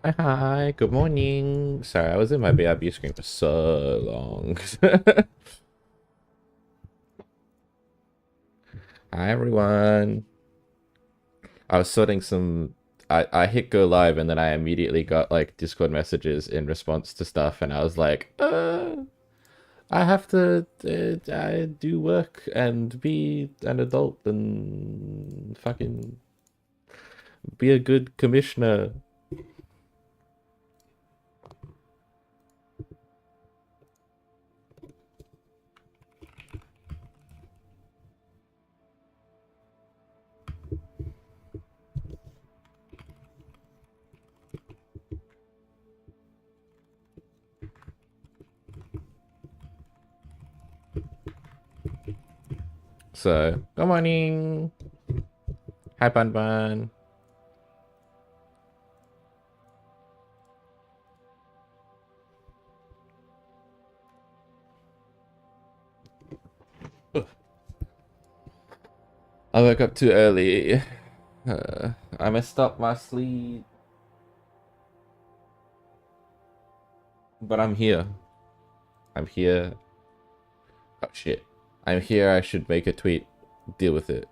Hi, good morning. Sorry, I was in my BRB screen for so long. Hi, everyone. I was sorting some. I hit go live and then I immediately got like Discord messages in response to stuff, and I was like, I have to I do work and be an adult and fucking be a good commissioner. So, good morning. Hi, Bun Bun. I woke up too early. I messed up my sleep, but I'm here. I'm here. Oh shit. I'm here. I should make a tweet. Deal with it.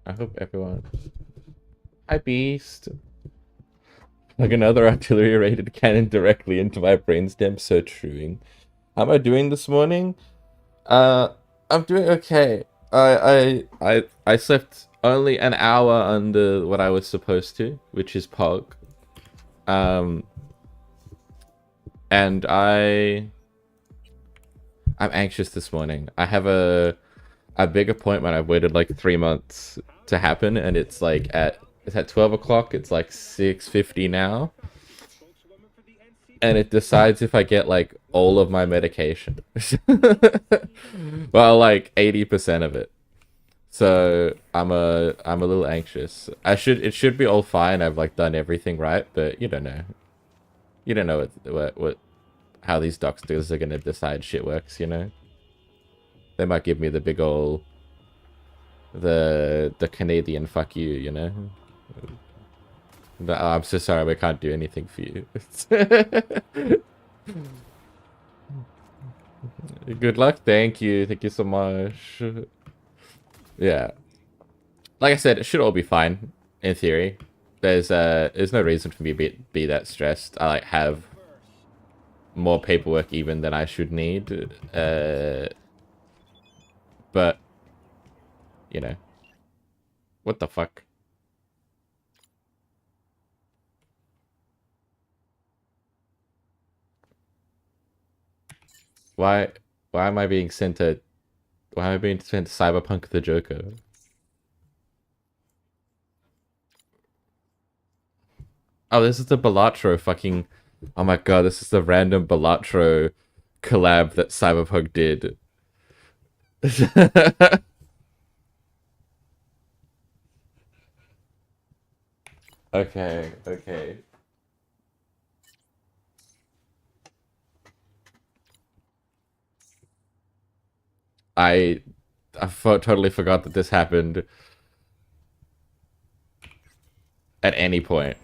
I hope everyone. Hi, Beast. Like another artillery rated cannon directly into my brainstem. So truing. How am I doing this morning? Uh, I'm doing okay. I slept only an hour under what I was supposed to, which is POG. Um, and I'm anxious this morning. I have a big appointment I've waited like 3 months to happen, and it's at 12 o'clock. It's like 6:50 now, and it decides if I get like all of my medication. Well, like 80% of it. So I'm a little anxious. It should be all fine. I've like done everything right, but you don't know. You don't know what how these doctors are gonna decide shit works. You know, they might give me the big ol' the Canadian fuck you. You know. But, I'm so sorry, we can't do anything for you. Good luck. Thank you. Thank you so much. Yeah. Like I said, it should all be fine in theory. There's no reason for me to be that stressed. I like have more paperwork even than I should need. But you know, what the fuck? Why why am I being sent to why am I being sent to Cyberpunk the Joker? Oh, this is the Balatro fucking. Oh my god, this is the random Balatro collab that Cyberpunk did. Okay, okay. I totally forgot that this happened at any point.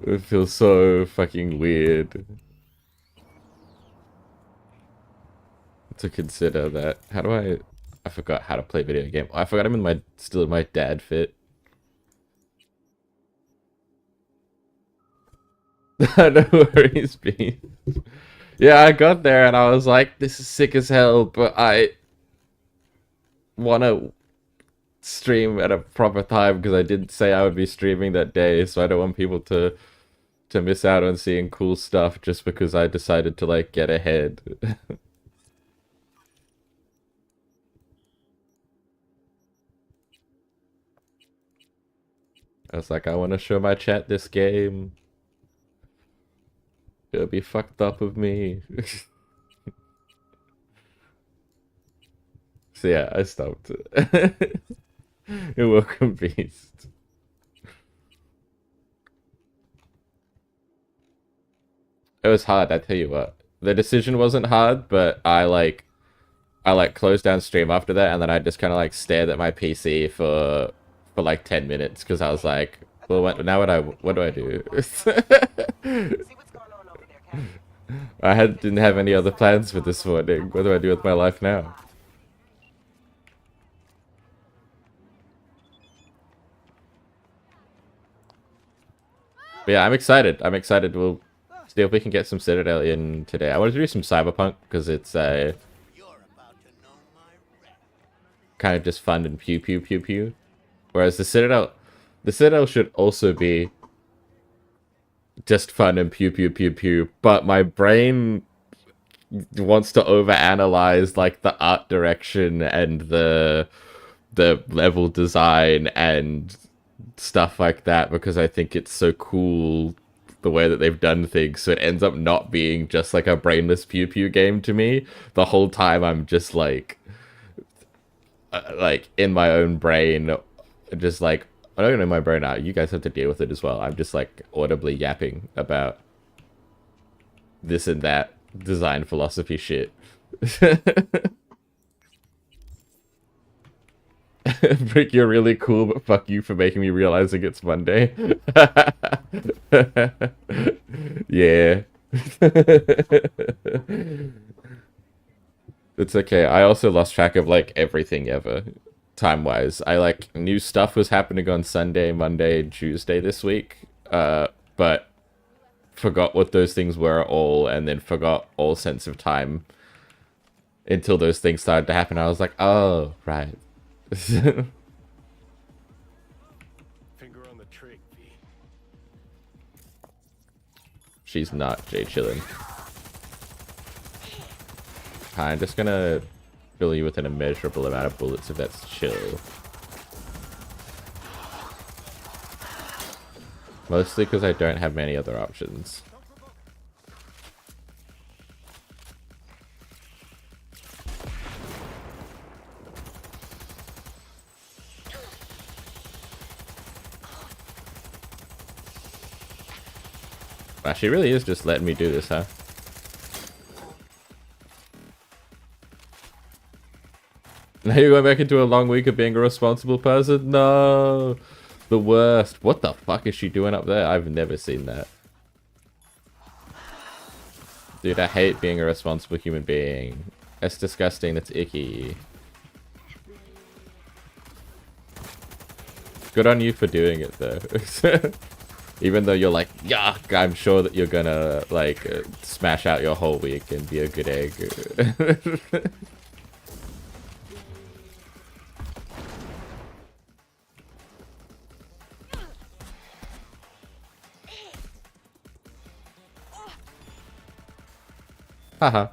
It feels so fucking weird to consider that. How do I forgot how to play video game. I forgot I'm in my still in my dad fit. No worries, B. Yeah, I got there and I was like, this is sick as hell, but I want to stream at a proper time because I didn't say I would be streaming that day, so I don't want people to miss out on seeing cool stuff just because I decided to like get ahead. I was like, I want to show my chat this game. It'll be fucked up of me. So yeah, I stopped. You're welcome, Beast. It was hard, I tell you what. The decision wasn't hard, but I closed down stream after that, and then I just kind of like stared at my PC for like 10 minutes because I was like, well, now what do I do? Didn't have any other plans for this morning. What do I do with my life now? But yeah, I'm excited. I'm excited. We'll see if we can get some Citadel in today. I wanted to do some Cyberpunk because it's kind of just fun and pew pew pew pew. Whereas the Citadel should also be just fun and pew pew pew pew. But my brain wants to overanalyze like the art direction and the level design and stuff like that because I think it's so cool the way that they've done things, so it ends up not being just like a brainless pew pew game to me. The whole time I'm just like in my own brain, just like I don't know my brain out. You guys have to deal with it as well. I'm just like audibly yapping about this and that design philosophy shit. Brick, you're really cool, but fuck you for making me realizing it's Monday. Yeah. It's okay. I also lost track of like everything ever, time-wise. I like new stuff was happening on Sunday, Monday, and Tuesday this week. But forgot what those things were all, and then forgot all sense of time until those things started to happen. I was like, oh, right. Finger on the trick, V. She's not Jay chillin'. I'm just gonna fill you with an immeasurable amount of bullets if that's chill. Mostly because I don't have many other options. Wow, she really is just letting me do this, huh? Now you're going back into a long week of being a responsible person? No! The worst. What the fuck is she doing up there? I've never seen that. Dude, I hate being a responsible human being. That's disgusting. That's icky. Good on you for doing it, though. Even though you're like, yuck, I'm sure that you're gonna, like, smash out your whole week and be a good egg. Haha.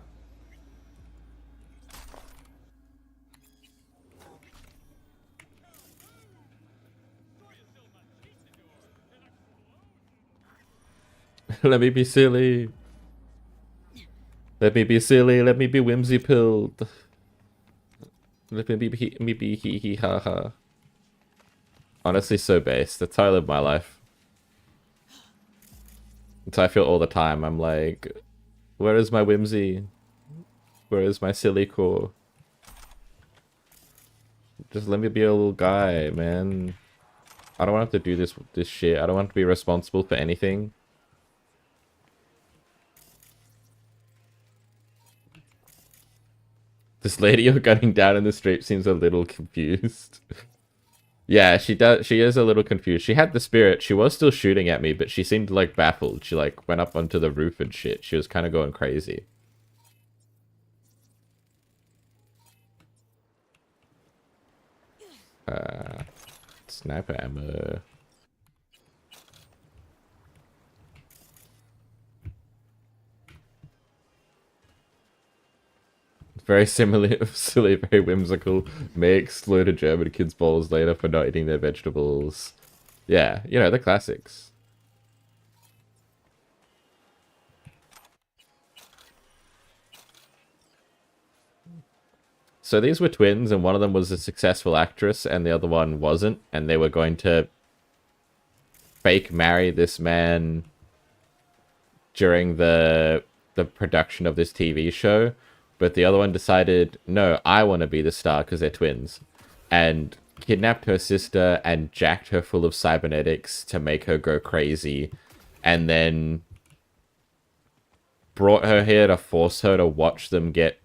Let me be silly. Let me be silly. Let me be whimsy pilled. Me be hee hee ha ha. Honestly, so base. That's how I live my life. That's how I feel all the time. I'm like, where is my whimsy? Where is my silly core? Just let me be a little guy, man. I don't want to have to do this shit. I don't want to be responsible for anything. This lady you're gunning down in the street seems a little confused. Yeah, she does. She is a little confused. She had the spirit. She was still shooting at me, but she seemed like baffled. She like went up onto the roof and shit. She was kind of going crazy. Sniper ammo. Very similar, silly, very whimsical. May explode a German kid's balls later for not eating their vegetables. Yeah, you know, the classics. So these were twins, and one of them was a successful actress, and the other one wasn't, and they were going to fake marry this man during the production of this TV show, but the other one decided, no, I want to be the star because they're twins, and kidnapped her sister and jacked her full of cybernetics to make her go crazy, and then brought her here to force her to watch them get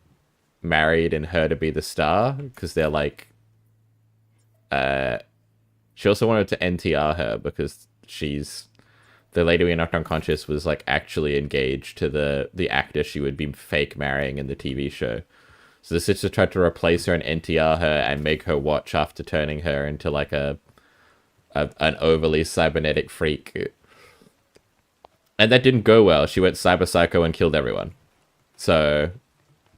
married and her to be the star because they're like she also wanted to NTR her because she's the lady we knocked unconscious was like actually engaged to the actor she would be fake marrying in the TV show. So the sister tried to replace her and NTR her and make her watch after turning her into like an overly cybernetic freak. And that didn't go well. She went cyber psycho and killed everyone. So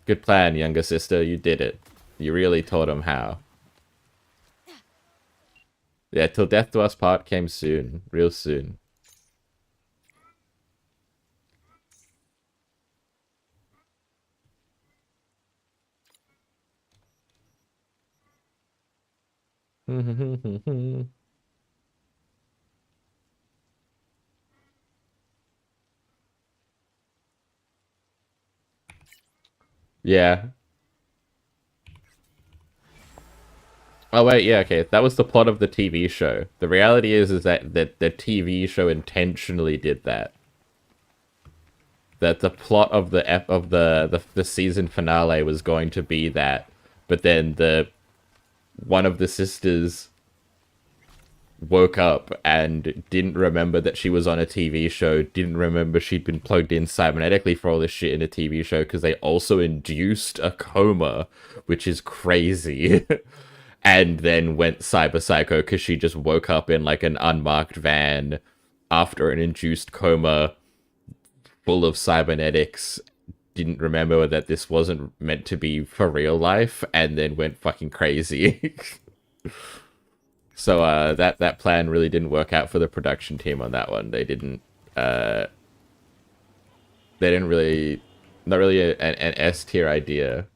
good plan, younger sister. You did it. You really taught him how. Yeah, Till Death Do Us Part came soon. Real soon. Yeah. Oh wait, yeah, okay. That was the plot of the TV show. The reality is that the TV show intentionally did that. That the plot of the season finale was going to be that, but then the one of the sisters woke up and didn't remember that she was on a TV show, didn't remember she'd been plugged in cybernetically for all this shit in a TV show because they also induced a coma, which is crazy. And then went cyber psycho because she just woke up in like an unmarked van after an induced coma full of cybernetics, didn't remember that this wasn't meant to be for real life, and then went fucking crazy. So that plan really didn't work out for the production team on that one. They didn't really, not really an S tier idea.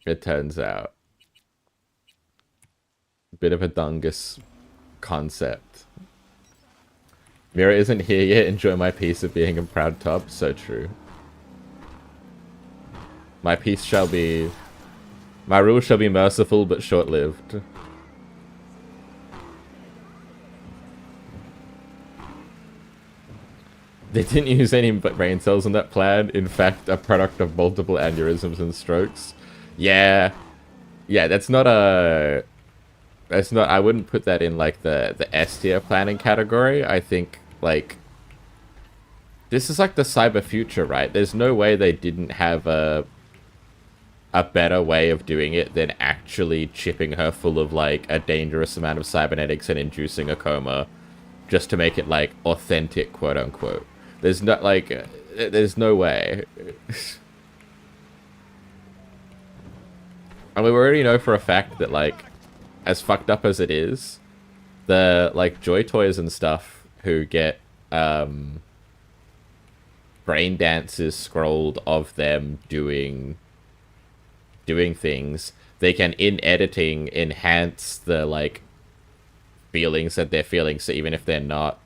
It turns out, bit of a dungus concept. Mira isn't here yet. Enjoy my piece of being a proud top. So true. My peace shall be... My rule shall be merciful but short-lived. They didn't use any brain cells in that plan. In fact, a product of multiple aneurysms and strokes. Yeah. Yeah, that's not a... That's not... I wouldn't put that in, like, the S tier planning category. I think, like... This is like the cyber future, right? There's no way they didn't have a better way of doing it than actually chipping her full of, like, a dangerous amount of cybernetics and inducing a coma just to make it, like, authentic, quote-unquote. There's not, like... There's no way. I mean, we already know for a fact that, like, as fucked up as it is, the, like, Joy Toys and stuff who get, brain dances scrolled of them doing doing things, they can, in editing, enhance the, like, feelings that they're feeling. So even if they're not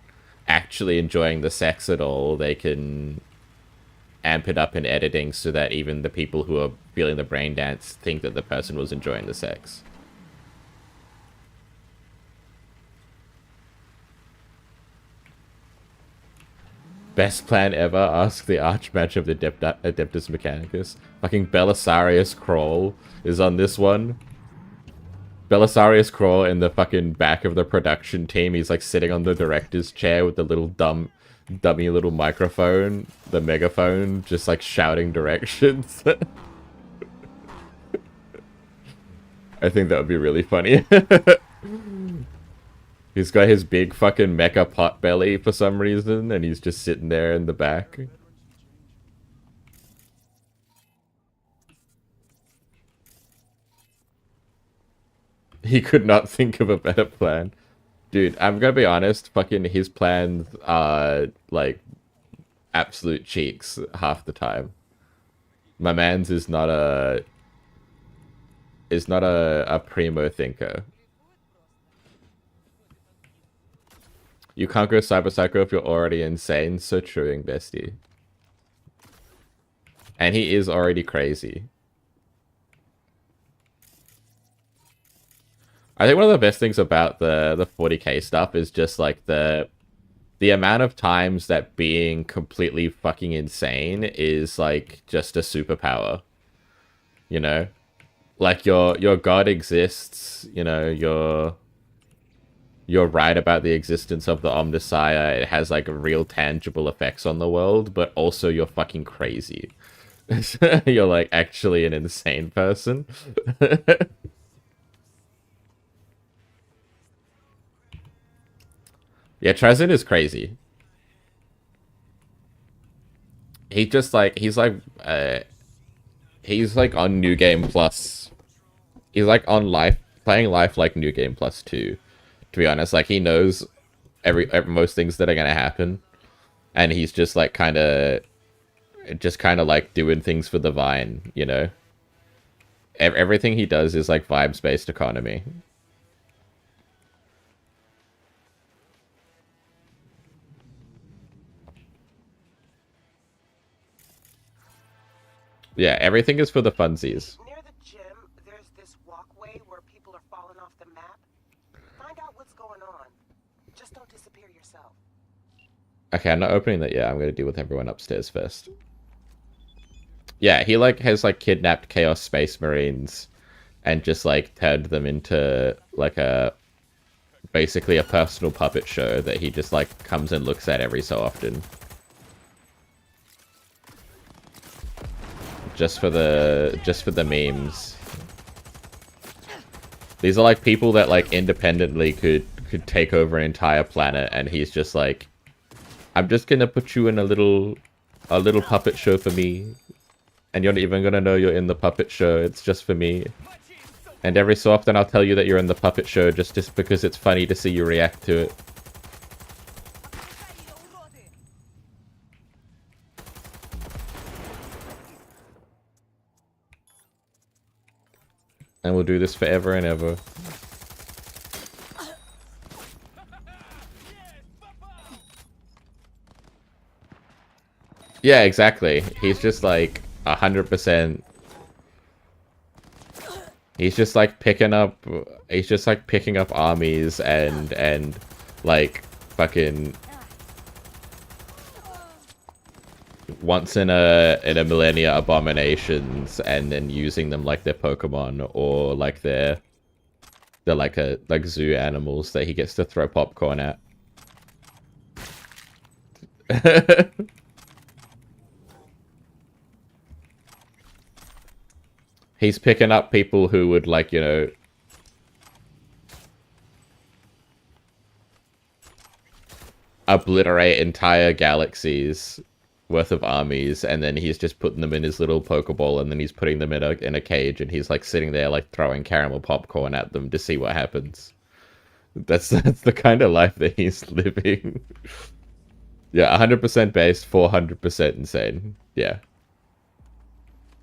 actually enjoying the sex at all, they can amp it up in editing so that even the people who are feeling the brain dance think that the person was enjoying the sex. Best plan ever? Ask the Archmage of the Adeptus Mechanicus. Fucking Belisarius Crawl is on this one. Belisarius Crawl in the fucking back of the production team. He's like sitting on the director's chair with the little dummy little microphone, the megaphone, just like shouting directions. I think that would be really funny. He's got his big fucking mecha pot belly for some reason, and he's just sitting there in the back. He could not think of a better plan. Dude, I'm gonna be honest, fucking his plans are, like, absolute cheeks half the time. My man's is not a primo thinker. You can't go cyber psycho if you're already insane. So truing, bestie. And he is already crazy. I think one of the best things about the 40k stuff is just like the amount of times that being completely fucking insane is like just a superpower. You know? Like your god exists, you know, you're right about the existence of the Omnissiah. It has like real tangible effects on the world, but also you're fucking crazy. You're like actually an insane person. Yeah, Trezin is crazy. He's like on New Game Plus. He's like on life, playing life like New Game Plus 2. To be honest, like he knows most things that are gonna happen, and he's just like kind of like doing things for the vine, you know. Everything he does is like vibes based economy. Yeah, everything is for the funsies. Near the gym, there's this walkway where people are falling off the map. Find out what's going on. Just don't disappear yourself. Okay, I'm not opening that yet. I'm gonna deal with everyone upstairs first. Yeah, he like has like kidnapped Chaos Space Marines and just like turned them into like basically a personal puppet show that he just like comes and looks at every so often. Just for the memes. These are like people that like independently could take over an entire planet, and he's just like, I'm just gonna put you in a little puppet show for me, and you're not even gonna know you're in the puppet show. It's just for me. And every so often I'll tell you that you're in the puppet show just because it's funny to see you react to it. And we'll do this forever and ever. Yeah, exactly. He's just like 100%. He's just like picking up armies and like fucking once in a millennia abominations, and then using them like their Pokemon or like they're like zoo animals that he gets to throw popcorn at. He's picking up people who would like, you know, obliterate entire galaxies worth of armies, and then he's just putting them in his little Pokeball, and then he's putting them in a cage, and he's like sitting there like throwing caramel popcorn at them to see what happens. That's the kind of life that he's living. Yeah, 100% based, 400% insane. Yeah.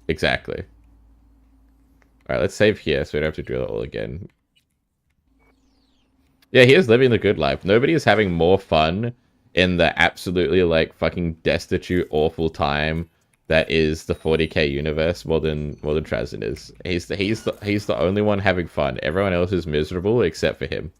Exactly. Alright, let's save here so we don't have to do it all again. Yeah, he is living the good life. Nobody is having more fun in the absolutely, like, fucking destitute, awful time that is the 40k universe more than Trazen is. He's the only one having fun. Everyone else is miserable except for him.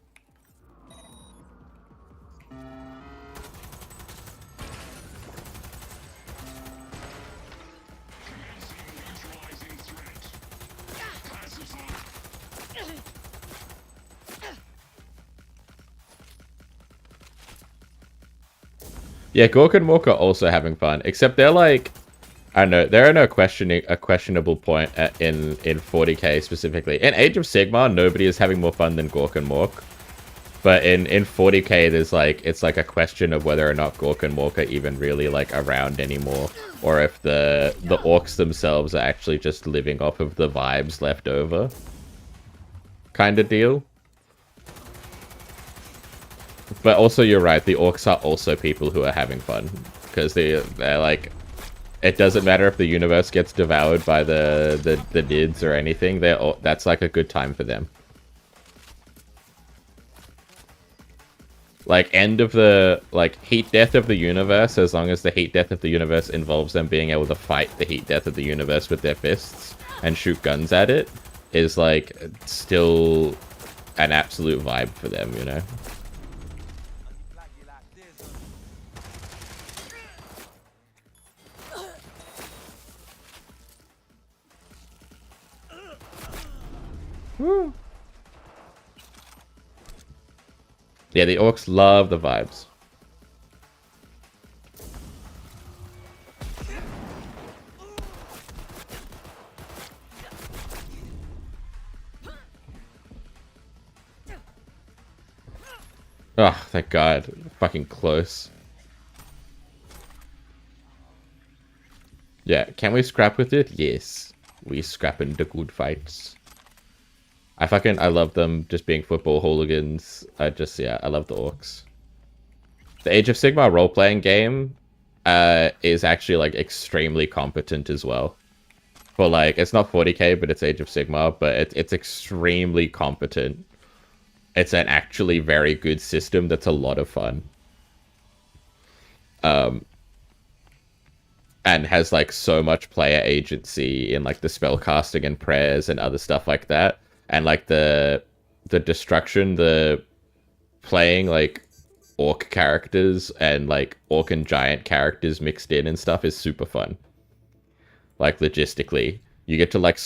Yeah, Gork and Mork are also having fun, except they're like, I don't know, there are no questionable point in 40k specifically. In Age of Sigmar, nobody is having more fun than Gork and Mork. But in 40k, there's like, it's like a question of whether or not Gork and Mork are even really like around anymore, or if the orcs themselves are actually just living off of the vibes left over, kind of deal. But also, you're right, the orcs are also people who are having fun. Because they're like... It doesn't matter if the universe gets devoured by the nids or anything. That's like a good time for them. Like, end of the... Like, heat death of the universe, as long as the heat death of the universe involves them being able to fight the heat death of the universe with their fists and shoot guns at it, is, like, still an absolute vibe for them, you know? Woo. Yeah, the orcs love the vibes. Oh, thank God. Fucking close. Yeah, can we scrap with it? Yes. We scrapping the good fights. I love them just being football hooligans. I love the orcs. The Age of Sigmar role-playing game is actually, like, extremely competent as well. For, like, it's not 40k, but it's Age of Sigmar, but it's extremely competent. It's an actually very good system that's a lot of fun. And has, like, so much player agency in, like, the spellcasting and prayers and other stuff like that. And, like, the destruction, the playing, like, orc characters and, like, orc and giant characters mixed in and stuff is super fun. Like, logistically. You get to, like,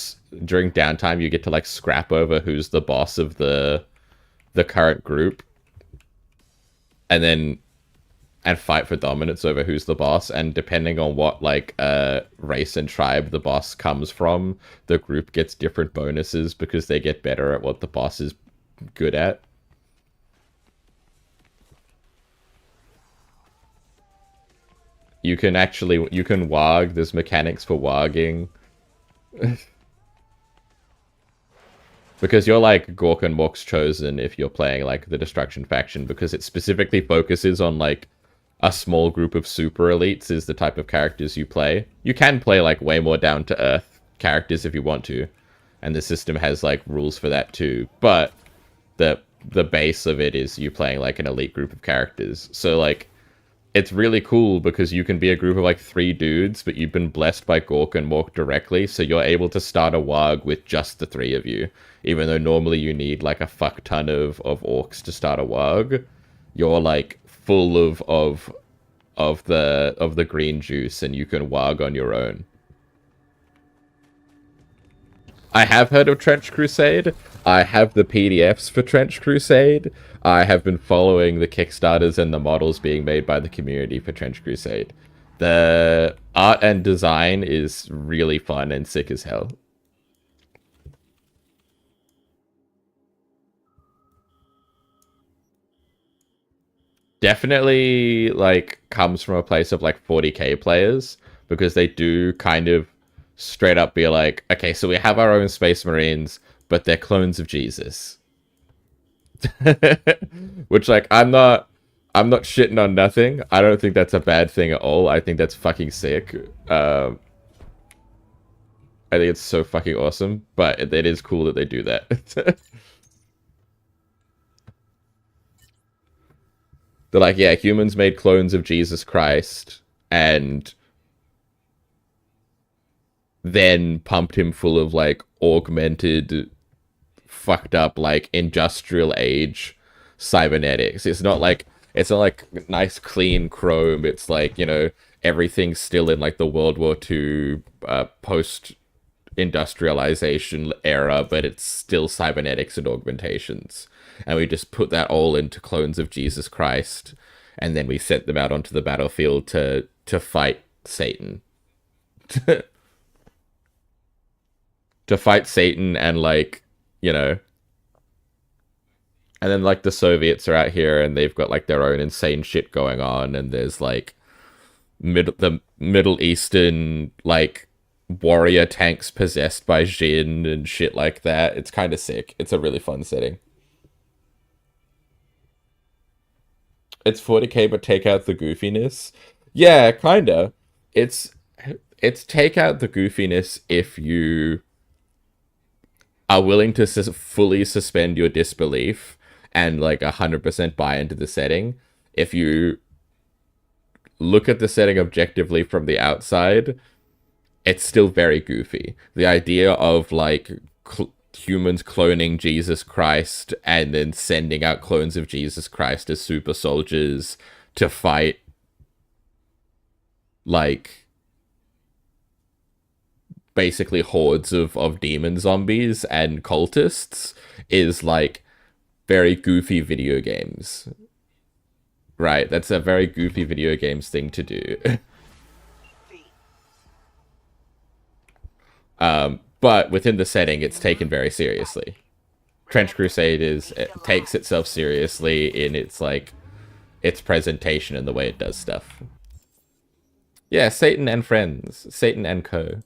during downtime, you get to, like, scrap over who's the boss of the current group. And fight for dominance over who's the boss, and depending on what, like, race and tribe the boss comes from, the group gets different bonuses because they get better at what the boss is good at. You can warg, there's mechanics for warging. Because you're, like, Gork and Mork's chosen if you're playing, like, the Destruction faction, because it specifically focuses on, like, a small group of super elites is the type of characters you play. You can play, like, way more down-to-earth characters if you want to, and the system has, like, rules for that too, but the base of it is you playing, like, an elite group of characters. So, like, it's really cool because you can be a group of, like, 3 dudes, but you've been blessed by Gork and Mork directly, so you're able to start a warg with just the 3 of you. Even though normally you need, like, a fuck ton of orcs to start a warg, you're, like, full of the green juice, and you can warg on your own. I have heard of Trench Crusade. I have the PDFs for Trench Crusade. I have been following the Kickstarters and the models being made by the community for Trench Crusade. The art and design is really fun and sick as hell. Definitely, like, comes from a place of, like, 40k players, because they do kind of straight up be like, okay, so we have our own Space Marines, but they're clones of Jesus. Which, like, I'm not shitting on nothing. I don't think that's a bad thing at all. I think that's fucking sick. I think it's so fucking awesome, but it is cool that they do that. They're like, yeah, humans made clones of Jesus Christ and then pumped him full of like augmented, fucked up like industrial age cybernetics. It's not like nice clean chrome. It's like, everything's still in like the World War II post industrialization era, but it's still cybernetics and augmentations. And we just put that all into clones of Jesus Christ, and then we sent them out onto the battlefield to fight Satan. To fight Satan and like, you know, and then like the Soviets are out here and they've got like their own insane shit going on, and there's like the Middle Eastern like warrior tanks possessed by Jinn and shit like that. It's kind of sick. It's a really fun setting. It's 40k but take out the goofiness. Yeah, kinda. It's it's take out the goofiness if you are willing to fully suspend your disbelief and like 100% buy into the setting. If you look at the setting objectively from the outside, it's still very goofy. The idea of like humans cloning Jesus Christ and then sending out clones of Jesus Christ as super soldiers to fight like basically hordes of demon zombies and cultists is like very goofy video games. Right, that's a very goofy video games thing to do. But within the setting, it's taken very seriously. Trench Crusade it takes itself seriously in its like its presentation and the way it does stuff. Yeah, Satan and Friends, Satan and Co.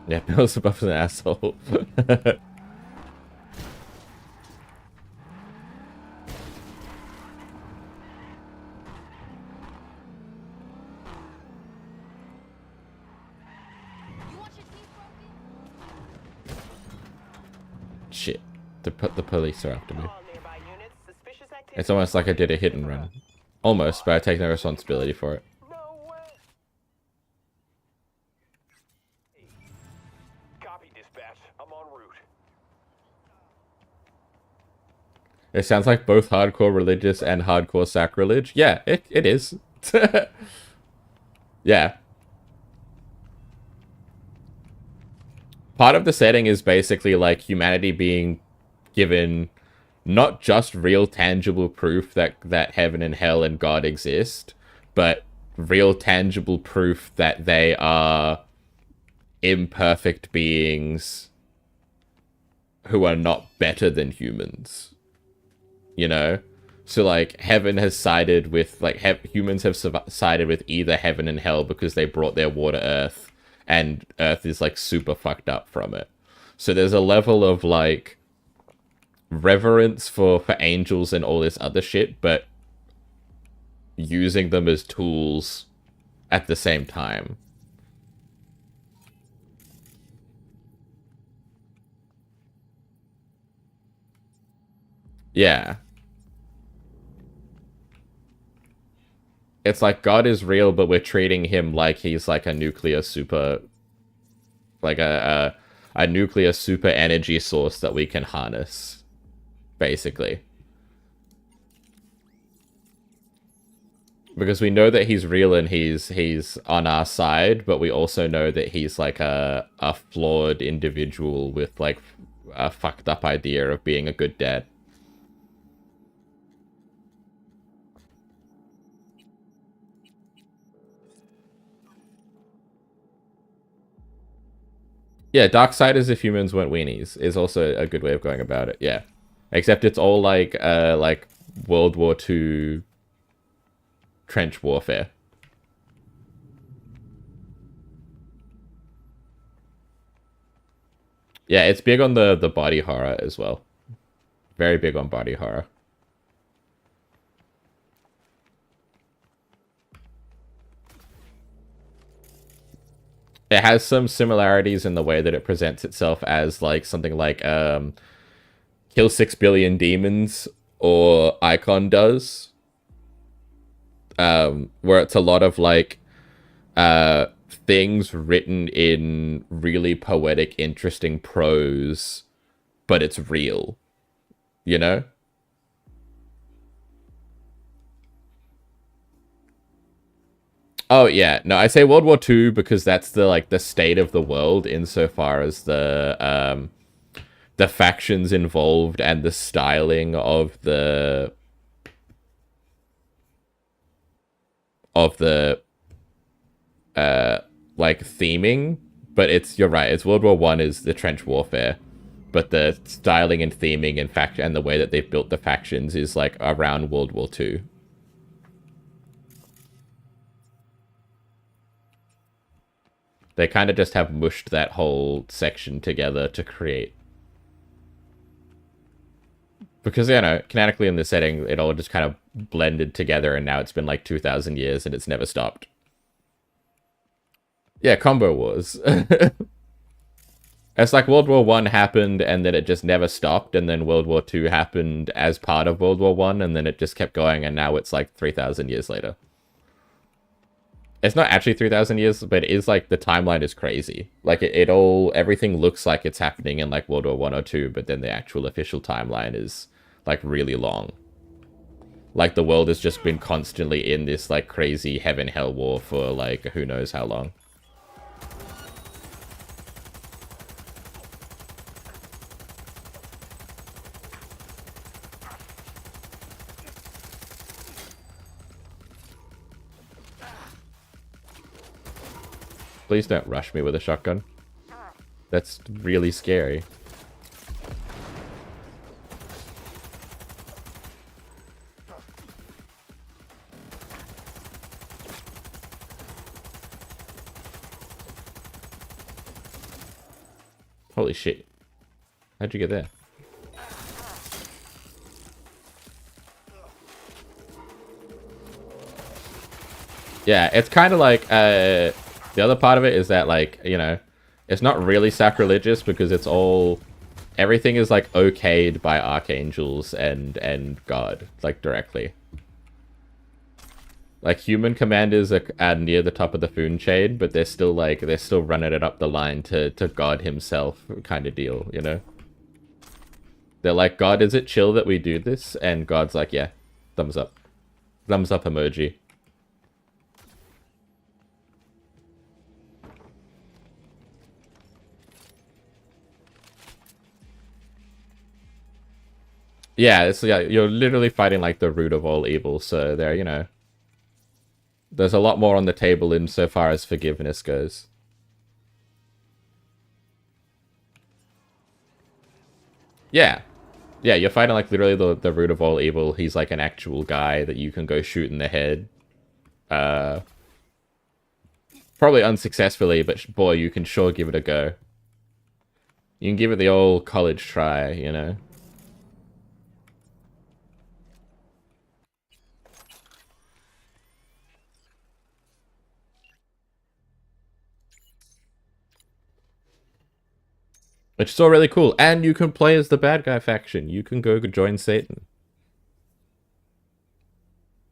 Yeah, Beelzebub's an asshole. Shit. The police are after me. It's almost like I did a hit and run. Almost, but I take no responsibility for it. Copy, dispatch. I'm en route. It sounds like both hardcore religious and hardcore sacrilege. Yeah, it is. Yeah. Part of the setting is basically like humanity being given not just real tangible proof that heaven and hell and God exist, but real tangible proof that they are imperfect beings who are not better than humans. You know? So like heaven has sided with like humans have sided with either heaven and hell because they brought their war to earth, and earth is like super fucked up from it. So there's a level of like reverence for angels and all this other shit, but using them as tools at the same time. Yeah. It's like God is real, but we're treating him like he's like a nuclear super, like a nuclear super energy source that we can harness, basically. Because we know that he's real and he's on our side, but we also know that he's like a flawed individual with like a fucked up idea of being a good dad. Yeah, Darksiders if humans weren't weenies is also a good way of going about it. Yeah, except it's all like World War II trench warfare. Yeah, it's big on the body horror as well. Very big on body horror. it has some similarities in the way that it presents itself as like something like Kill 6 Billion Demons or Icon does, where it's a lot of like things written in really poetic, interesting prose, but it's real, you know? Oh yeah, no, I say World War II because that's the like the state of the world insofar as the factions involved and the styling of the like theming. But it's, you're right, it's World War One is the trench warfare, but the styling and theming and fact and the way that they've built the factions is like around World War Two. They kind of just have mushed that whole section together to create, because you know, canonically in the setting it all just kind of blended together, and now it's been like 2,000 years and it's never stopped. Yeah, combo wars. It's like World War One happened and then it just never stopped, and then World War Two happened as part of World War One, and then it just kept going, and now it's like 3,000 years later. It's not actually 3,000 years, but it is like the timeline is crazy. Like it all, everything looks like it's happening in like World War One or Two, but then the actual official timeline is like really long. Like the world has just been constantly in this like crazy heaven hell war for like who knows how long. Please don't rush me with a shotgun. That's really scary. Holy shit. How'd you get there? Yeah, it's kind of like, the other part of it is that, like, you know, it's not really sacrilegious because it's all, everything is, like, okayed by archangels and God, like, directly. Like, human commanders are near the top of the food chain, but they're still, like, they're still running it up the line to God himself kind of deal, you know? They're like, God, is it chill that we do this? And God's like, yeah, thumbs up. Thumbs up emoji. Yeah, it's, yeah, you're literally fighting like the root of all evil, so there, you know, there's a lot more on the table insofar as forgiveness goes. Yeah. Yeah, you're fighting like literally the root of all evil. He's like an actual guy that you can go shoot in the head. Probably unsuccessfully, but boy, you can sure give it a go. You can give it the old college try, you know? Which is all really cool. And you can play as the bad guy faction. You can go join Satan.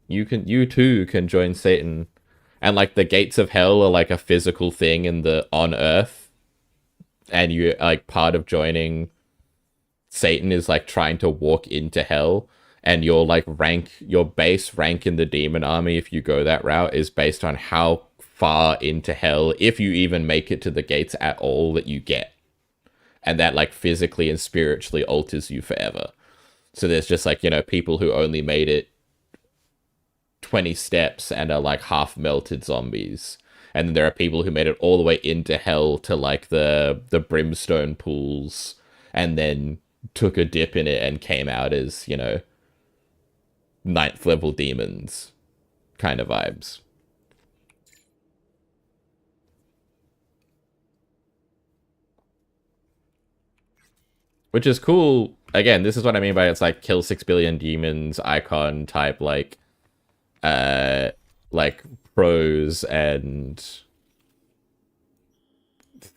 You too can join Satan. And like the gates of hell are like a physical thing in the on Earth. And you like part of joining Satan is like trying to walk into hell. And your like rank, your base rank in the demon army, if you go that route, is based on how far into hell, if you even make it to the gates at all, that you get. And that like physically and spiritually alters you forever. So there's just like, you know, people who only made it 20 steps and are like half melted zombies. And then there are people who made it all the way into hell to like the brimstone pools and then took a dip in it and came out as, you know, 9th level demons kind of vibes. Which is cool. Again, this is what I mean by it's like kill 6 billion demons icon type like pros and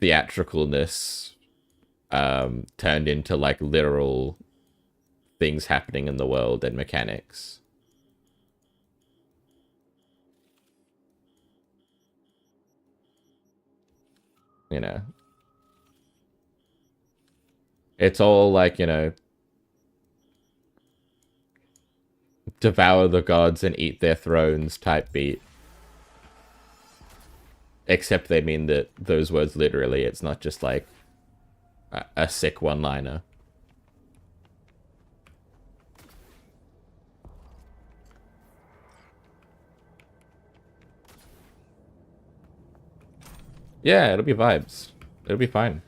theatricalness turned into like literal things happening in the world and mechanics. You know, it's all like, you know, devour the gods and eat their thrones type beat. Except they mean that those words literally. It's not just like a sick one-liner. Yeah, it'll be vibes. It'll be fine.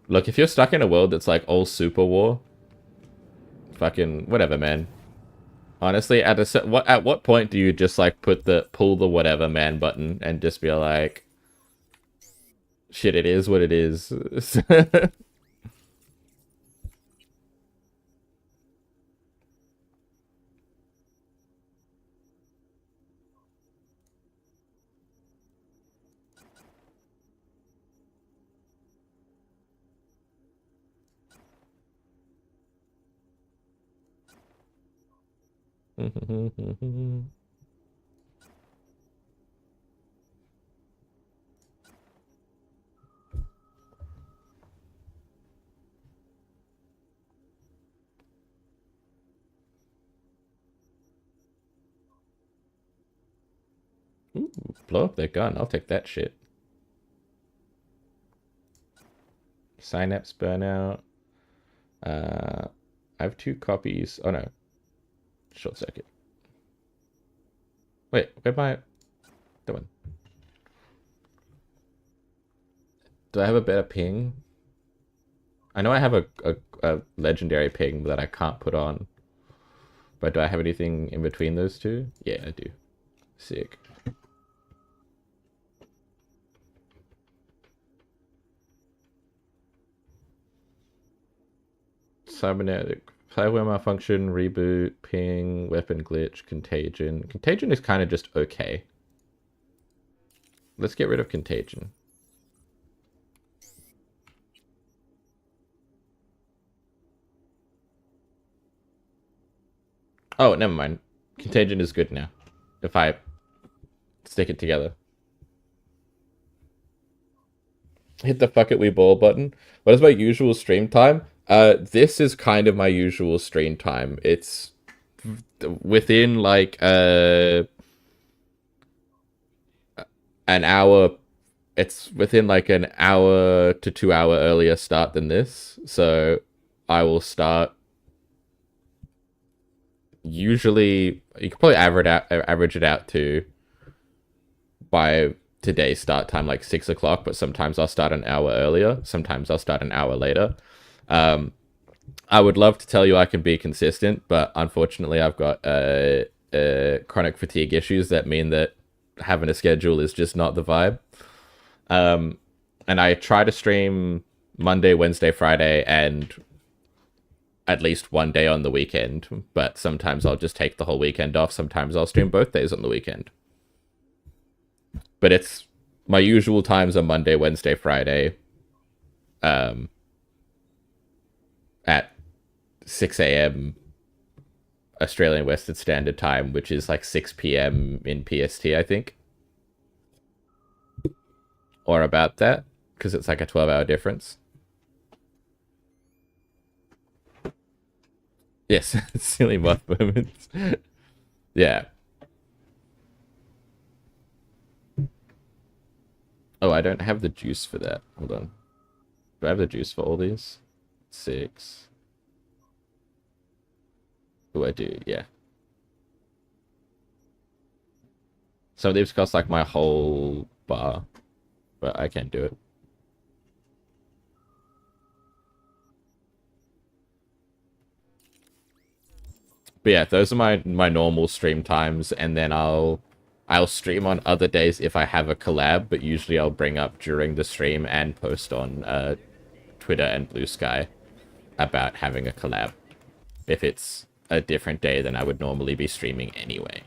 Look, if you're stuck in a world that's like all super war, fucking whatever, man. Honestly, at what point do you just like pull the whatever man button and just be like, shit, it is what it is. Ooh, blow up their gun. I'll take that shit. Synapse burnout. I have 2 copies. Oh no. Short circuit. Wait, where my... That one. Do I have a better ping? I know I have a legendary ping that I can't put on. But do I have anything in between those two? Yeah, I do. Sick. Cybernetic. Fireware malfunction, reboot, ping, weapon glitch, contagion. Contagion is kind of just okay. Let's get rid of contagion. Oh, never mind. Contagion is good now. If I stick it together. Hit the fuck it we ball button. What is my usual stream time? This is kind of my usual stream time. It's within like an hour. It's within like an hour to 2 hour earlier start than this. So I will start. Usually, you can probably average it out to by today's start time, like 6 o'clock. But sometimes I'll start an hour earlier. Sometimes I'll start an hour later. I would love to tell you I can be consistent, but unfortunately, I've got chronic fatigue issues that mean that having a schedule is just not the vibe. And I try to stream Monday, Wednesday, Friday, and at least one day on the weekend, but sometimes I'll just take the whole weekend off. Sometimes I'll stream both days on the weekend. But it's my usual times are Monday, Wednesday, Friday, at 6 a.m. Australian Western Standard Time, which is like 6 p.m. in PST, I think. Or about that, because it's like a 12-hour difference. Yes, silly moth moments. Yeah. Oh, I don't have the juice for that. Hold on. Do I have the juice for all these? 6. Oh, I do, yeah. Some of these cost like my whole bar, but I can't do it. But yeah, those are my normal stream times, and then I'll stream on other days if I have a collab, but usually I'll bring up during the stream and post on Twitter and Blue Sky about having a collab if it's a different day than I would normally be streaming anyway.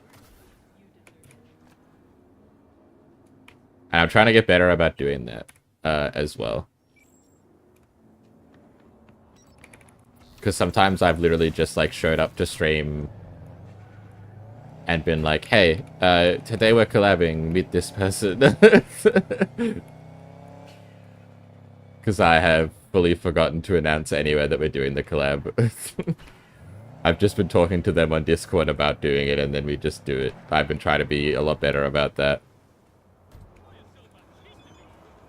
And I'm trying to get better about doing that as well. Because sometimes I've literally just like showed up to stream and been like, hey, today we're collabing, meet this person. Because I have fully forgotten to announce anywhere that we're doing the collab. I've just been talking to them on Discord about doing it, and then we just do it. I've been trying to be a lot better about that.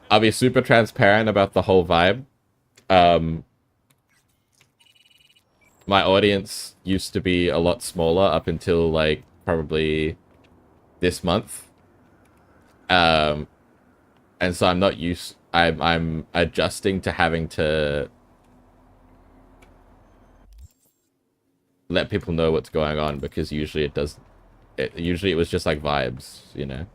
I'll be super transparent about the whole vibe. My audience used to be a lot smaller up until, like, probably this month. And so I'm not used... I'm adjusting to having to let people know what's going on, because usually it does... usually it was just, like, vibes, you know?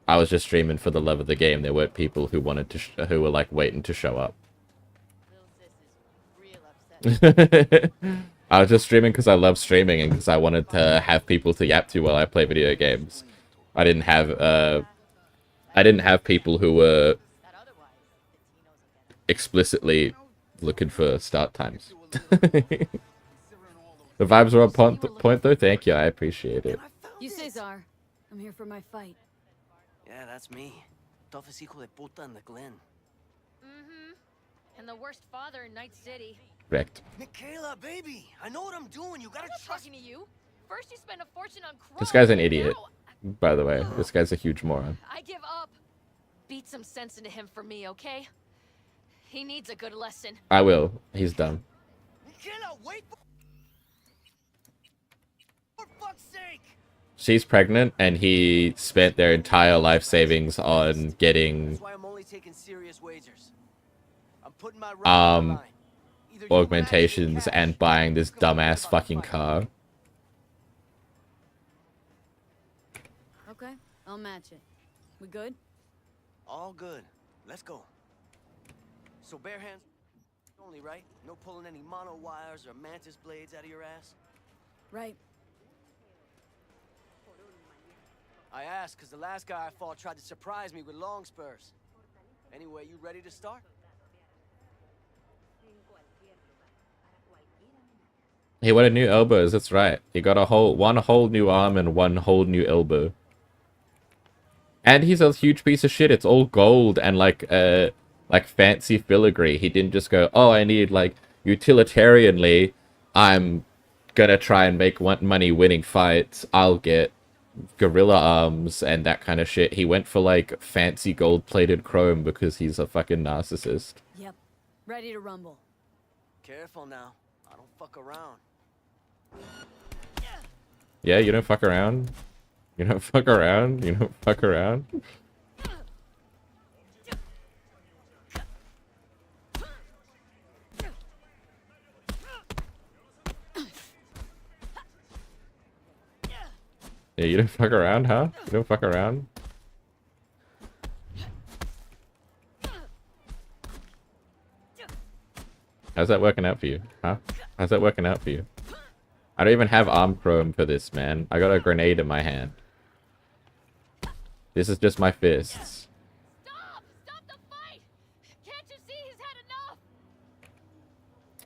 I was just streaming for the love of the game. There weren't people who wanted to... who were, like, waiting to show up. I was just streaming because I love streaming and because I wanted to have people to yap to while I play video games. I didn't have people who were explicitly looking for start times. The vibes are on point though. Thank you, I appreciate it. You Cesar, I'm here for my fight. Yeah, that's me. Toughest hijo de puta in the Glen. Mm-hmm. And the worst father in Night City. Correct. Michaela, baby, I know what I'm doing. You gotta I'm not trust talking to you. First you spend a fortune on Crow. This guy's an idiot, by the way. This guy's a huge moron. I give up. Beat some sense into him for me, okay? He needs a good lesson. I will. He's dumb. Michaela, wait for fuck's sake! She's pregnant, and he spent their entire life savings on getting That's why I'm only taking serious wagers. I'm putting my right on the line. Either you augmentations match me in and cash, buying this or come forget dumbass about fucking the fight. car. Okay, I'll match it. We good? All good. Let's go. So bare hands only, right? No pulling any mono wires or mantis blades out of your ass? Right. I asked because the last guy I fought tried to surprise me with long spurs. Anyway, you ready to start? He wanted new elbows, that's right. He got one whole new arm and one whole new elbow. And he's a huge piece of shit. It's all gold and like fancy filigree. He didn't just go, oh, I need like utilitarianly, I'm gonna try and make money winning fights. I'll get gorilla arms and that kind of shit. He went for like fancy gold plated chrome because he's a fucking narcissist. Yep. Ready to rumble. Careful now. I don't fuck around. Yeah, you don't fuck around. You don't fuck around. You don't fuck around. Yeah, you don't fuck around, huh? You don't fuck around. How's that working out for you? Huh? How's that working out for you? I don't even have arm chrome for this, man. I got a grenade in my hand. This is just my fists. Stop! Stop the fight! Can't you see he's had enough?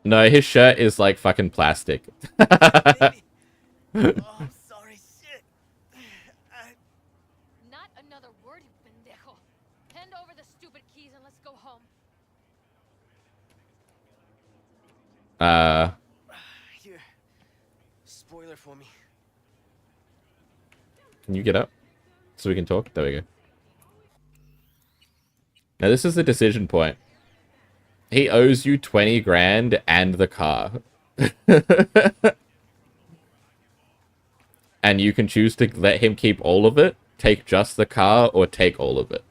No, his shirt is like fucking plastic. Baby. Oh, I'm sorry, shit. Not another word, you pendejo. Hand over the stupid keys and let's go home. Here. Spoiler for me. Can you get up? So we can talk? There we go. Now this is the decision point. He owes you 20 grand and the car. And you can choose to let him keep all of it, take just the car, or take all of it.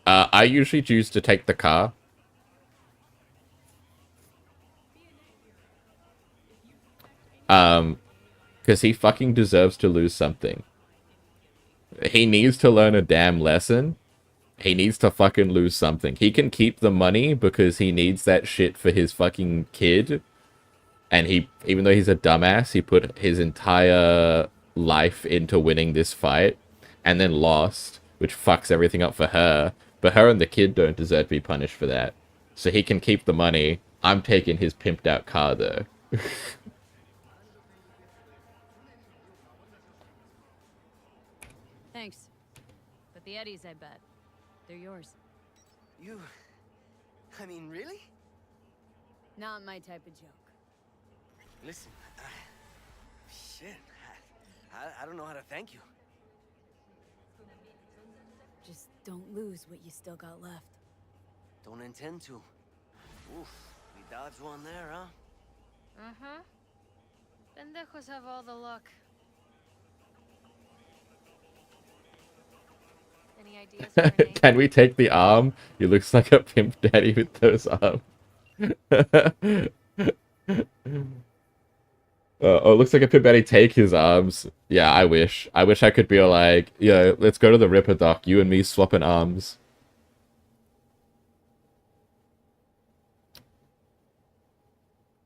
I usually choose to take the car. Because he fucking deserves to lose something. He needs to learn a damn lesson. He needs to fucking lose something. He can keep the money because he needs that shit for his fucking kid. And he, even though he's a dumbass, he put his entire life into winning this fight. and then lost, which fucks everything up for her. But her and the kid don't deserve to be punished for that. So he can keep the money. I'm taking his pimped out car though. Thanks. But the Eddies, I bet. They're yours. You... I mean, really? Not my type of joke. Listen, shit. I don't know how to thank you. Just don't lose what you still got left. Don't intend to. Oof, we dodged one there, huh? Uh-huh. Pendejos have all the luck. Any ideas for a name? Can we take the arm? He looks like a pimp daddy with those arms. Oh, it looks like a pimp daddy. Take his arms. Yeah, I wish. I wish I could be like, yeah, let's go to the Ripper dock. You and me swapping arms.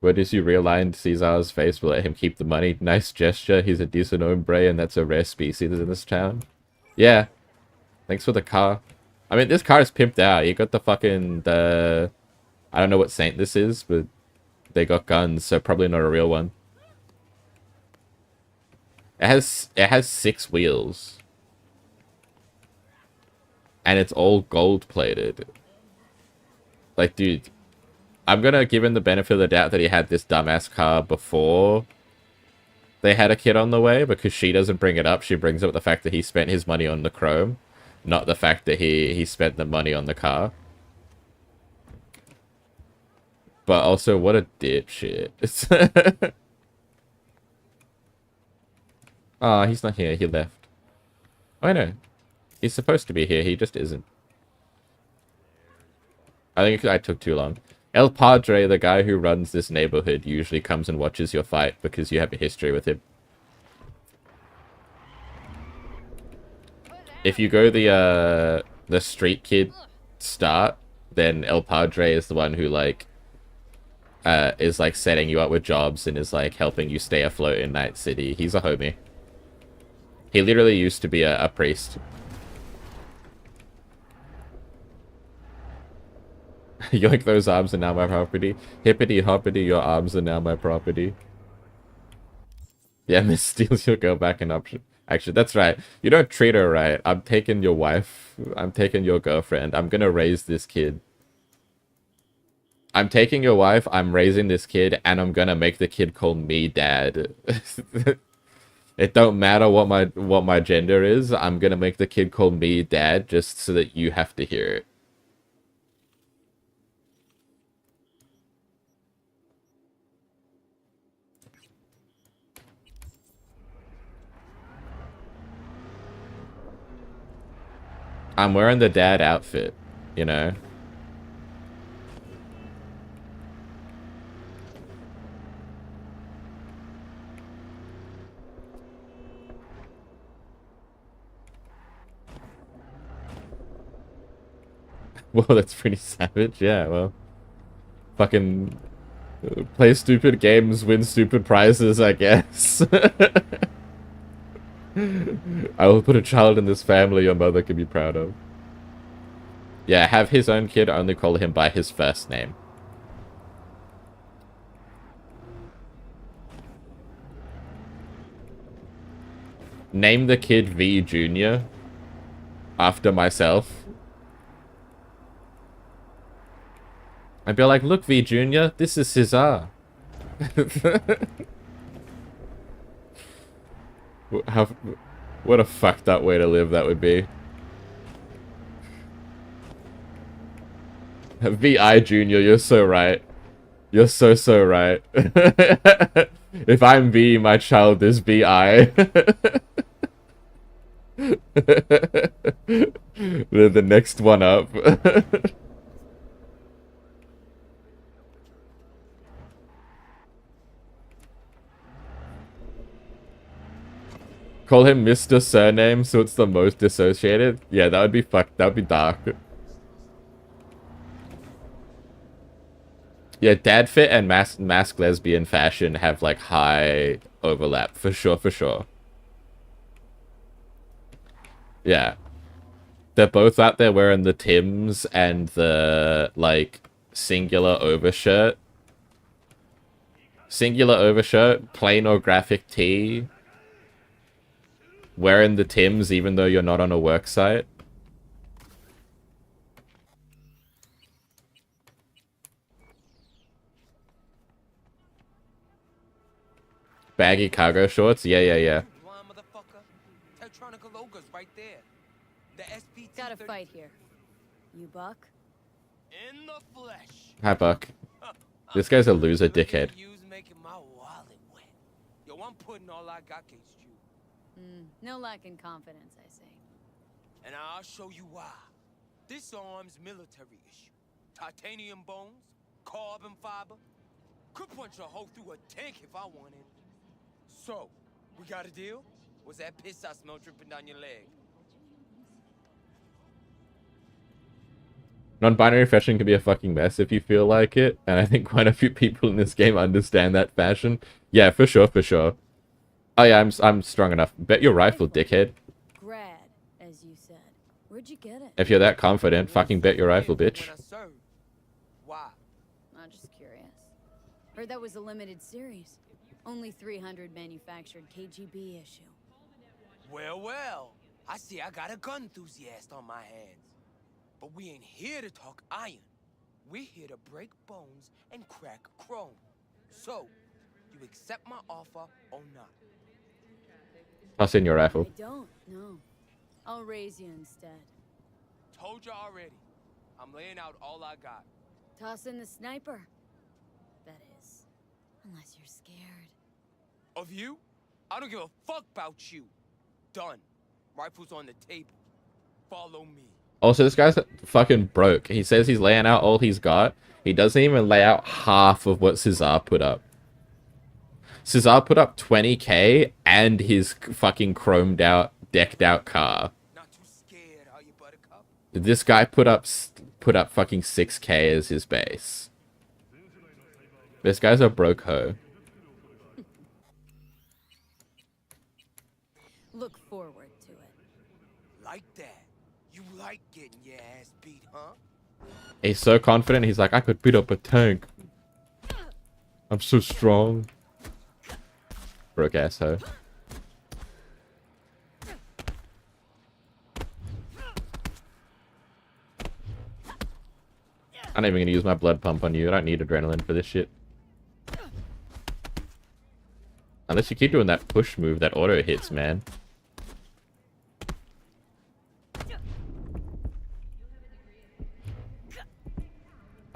Where does you realign Caesar's face will let him keep the money? Nice gesture. He's a decent hombre, and that's a rare species in this town. Yeah. Thanks for the car. I mean, this car is pimped out. You got the fucking, I don't know what saint this is, but they got guns, so probably not a real one. It has 6 wheels. And it's all gold plated. Like, dude, I'm gonna give him the benefit of the doubt that he had this dumbass car before they had a kid on the way, because she doesn't bring it up. She brings up the fact that he spent his money on the chrome, not the fact that he spent the money on the car. But also, what a dipshit. Ah, he's not here. He left. Oh, I know. He's supposed to be here. He just isn't. I think I took too long. El Padre, the guy who runs this neighborhood, usually comes and watches your fight because you have a history with him. If you go the street kid start, then El Padre is the one who is like setting you up with jobs and is like helping you stay afloat in Night City. He's a homie. He literally used to be a priest. Yoink, those arms are now my property. Hippity hoppity, your arms are now my property. Yeah, Miss steals your girl back in option. Actually, that's right. You don't treat her right. I'm taking your wife. I'm taking your girlfriend. I'm gonna raise this kid. I'm taking your wife, I'm raising this kid, and I'm gonna make the kid call me dad. It don't matter what my gender is. I'm gonna make the kid call me dad just so that you have to hear it. I'm wearing the dad outfit, you know? Well, that's pretty savage. Yeah, well. Fucking play stupid games, win stupid prizes, I guess. I will put a child in this family your mother can be proud of. Yeah, have his own kid, only call him by his first name. Name the kid V Jr. after myself. I'd be like, look, V Jr., this is Cesar. What a fucked up way to live that would be. VI Jr., you're so right. You're so right. If I'm V, my child is VI. The next one up. Call him Mr. Surname so it's the most dissociated? Yeah, that would be fucked. That would be dark. Yeah, dad fit and mask lesbian fashion have like high overlap. For sure, for sure. Yeah. They're both out there wearing the Tims and the, like, singular overshirt. Singular overshirt, plain or graphic tee. Wearing the Tims even though you're not on a work site. Baggy cargo shorts? Yeah. Blind motherfucker. Tetronic logos right there. The SPT. Got a fight here. You buck? In the flesh. Hi, Buck. This guy's a loser dickhead. You's making my wallet wet. Yo, I'm putting all I got against you. No lack in confidence, I say. And I'll show you why. This arm's military issue. Titanium bones, carbon fiber. Could punch a hole through a tank if I wanted. So, we got a deal? Was that piss I smell dripping down your leg? Non-binary fashion can be a fucking mess if you feel like it, and I think quite a few people in this game understand that fashion. Yeah, for sure. Oh yeah, I'm strong enough. Bet your rifle, dickhead. Grad, as you said. Where'd you get it? If you're that confident, fucking bet your rifle, bitch. When I served. Why? I'm just curious. Heard that was a limited series. Only 300 manufactured KGB issue. Well. I see I got a gun enthusiast on my hands. But we ain't here to talk iron. We're here to break bones and crack chrome. So, you accept my offer or not? Toss in your rifle. I don't, no. I'll raise you instead. Told you already. I'm laying out all I got. Toss in the sniper. That is. Unless you're scared. Of you? I don't give a fuck about you. Done. Rifles on the table. Follow me. Also, this guy's fucking broke. He says he's laying out all he's got. He doesn't even lay out half of what Cesar put up. Cesar put up 20k and his fucking chromed out, decked out car. Not too scared, are you, buttercup? This guy put up fucking 6k as his base. This guy's a broke hoe. Look forward to it. Like that. You like getting your ass beat, huh? He's so confident, he's like, I could beat up a tank. I'm so strong. Broke ass hoe. I'm not even gonna use my blood pump on you. I don't need adrenaline for this shit. Unless you keep doing that push move that auto hits, man.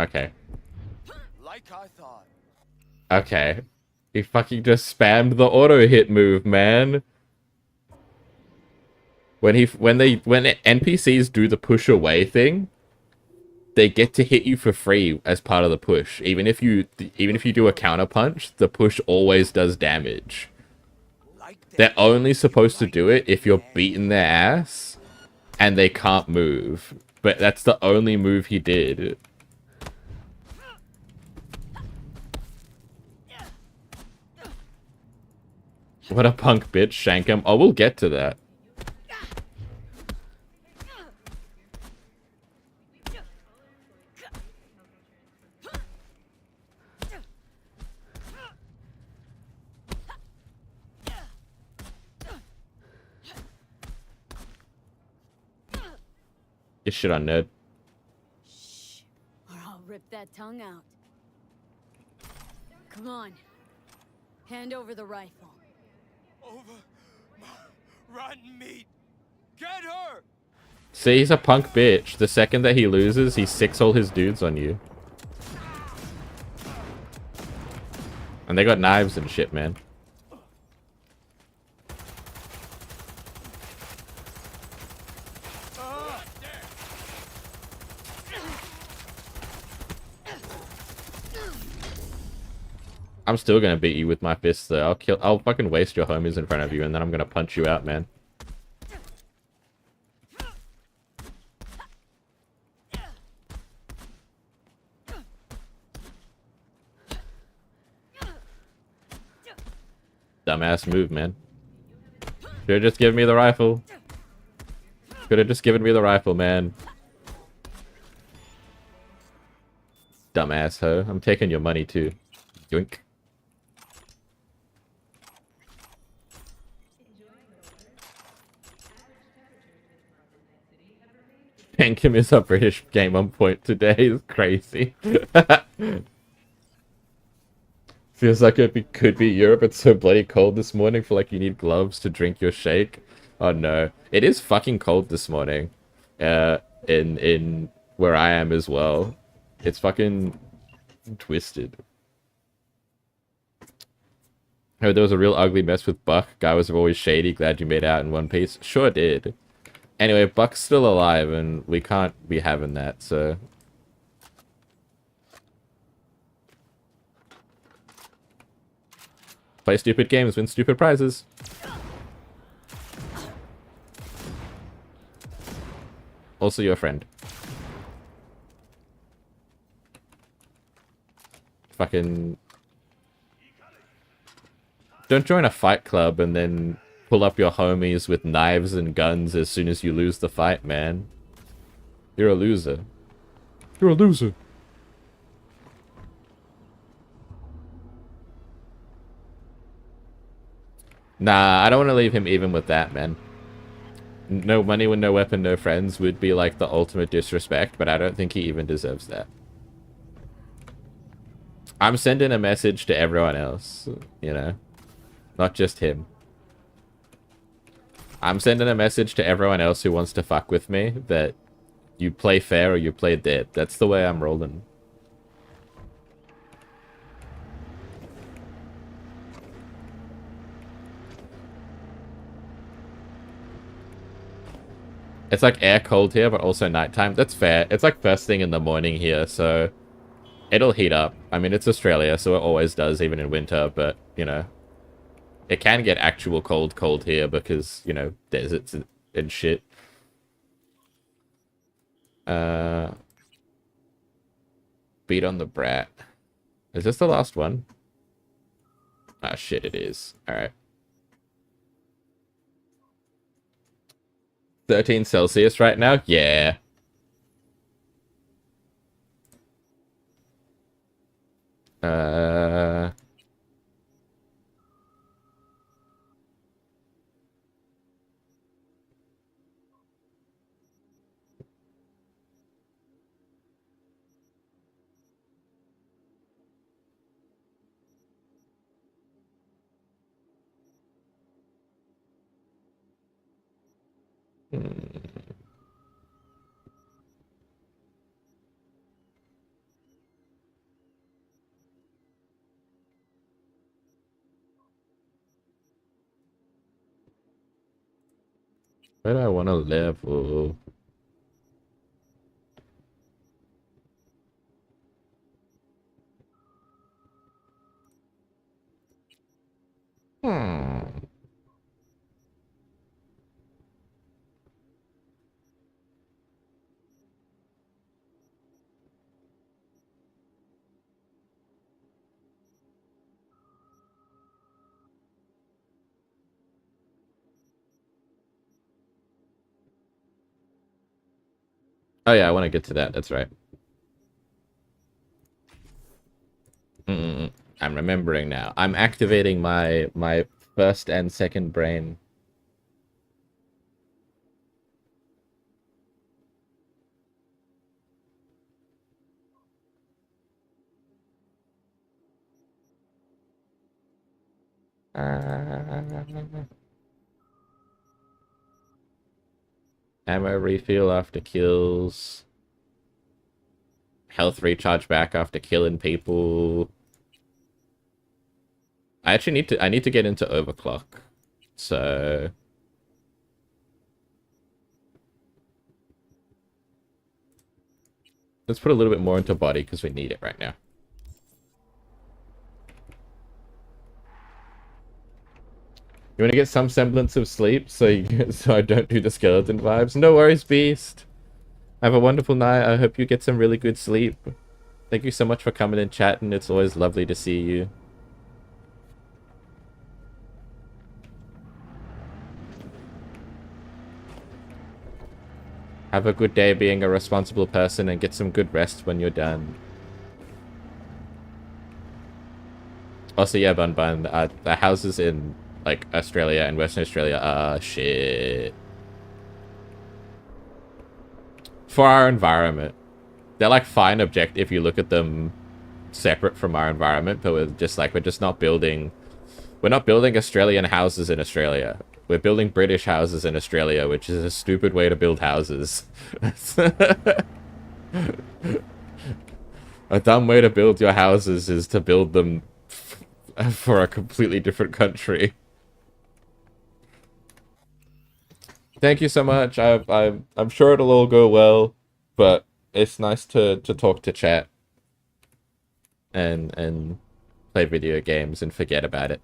Okay. Like I thought. Okay. He fucking just spammed the auto hit move, man. When NPCs do the push away thing, they get to hit you for free as part of the push. Even if you do a counter punch, the push always does damage. Like that. They're only supposed to do it if you're beating their ass and they can't move. But that's the only move he did. What a punk bitch, shank him. Oh, we'll get to that. Get shit on, nerd. Shh, or I'll rip that tongue out. Come on. Hand over the rifle. Over my rotten meat. Get her! See, he's a punk bitch. The second that he loses, he sicks all his dudes on you. And they got knives and shit, man. I'm still gonna beat you with my fists though. I'll fucking waste your homies in front of you and then I'm gonna punch you out, man. Dumbass move, man. Should've just given me the rifle. Could have just given me the rifle, man. Dumbass hoe. I'm taking your money too. Yoink. Pankim is a British game on point today. Is crazy. Feels like could be Europe. It's so bloody cold this morning. Feel like you need gloves to drink your shake. Oh no, it is fucking cold this morning. In where I am as well. It's fucking twisted. Oh, there was a real ugly mess with Buck. Guy was always shady. Glad you made out in one piece. Sure did. Anyway, Buck's still alive, and we can't be having that, so... Play stupid games, win stupid prizes. Also your friend. Fucking... Don't join a fight club and then pull up your homies with knives and guns as soon as you lose the fight, man. You're a loser. You're a loser. Nah, I don't want to leave him even with that, man. No money with no weapon, no friends would be like the ultimate disrespect, but I don't think he even deserves that. I'm sending a message to everyone else, you know? Not just him. I'm sending a message to everyone else who wants to fuck with me that you play fair or you play dead. That's the way I'm rolling. It's like air cold here, but also nighttime. That's fair. It's like first thing in the morning here, so it'll heat up. I mean, it's Australia, so it always does, even in winter, but, you know, it can get actual cold here because, you know, deserts and shit. Beat on the brat. Is this the last one? Ah, shit, it is. Alright. 13 Celsius right now? Yeah. Where do I want to live? Ooh. Oh yeah, I want to get to that. That's right. I'm remembering now. I'm activating my first and second brain. Ammo refill after kills. Health recharge back after killing people. I need to get into overclock. So let's put a little bit more into body because we need it right now. You want to get some semblance of sleep so I don't do the skeleton vibes? No worries, Beast. Have a wonderful night. I hope you get some really good sleep. Thank you so much for coming and chatting. It's always lovely to see you. Have a good day being a responsible person and get some good rest when you're done. Also, yeah, Bun Bun, the houses in, like, Australia and Western Australia are shit. For our environment. They're, like, fine object if you look at them separate from our environment, but we're just not building... We're not building Australian houses in Australia. We're building British houses in Australia, which is a stupid way to build houses. A dumb way to build your houses is to build them for a completely different country. Thank you so much. I'm sure it'll all go well, but it's nice to talk to chat and play video games and forget about it.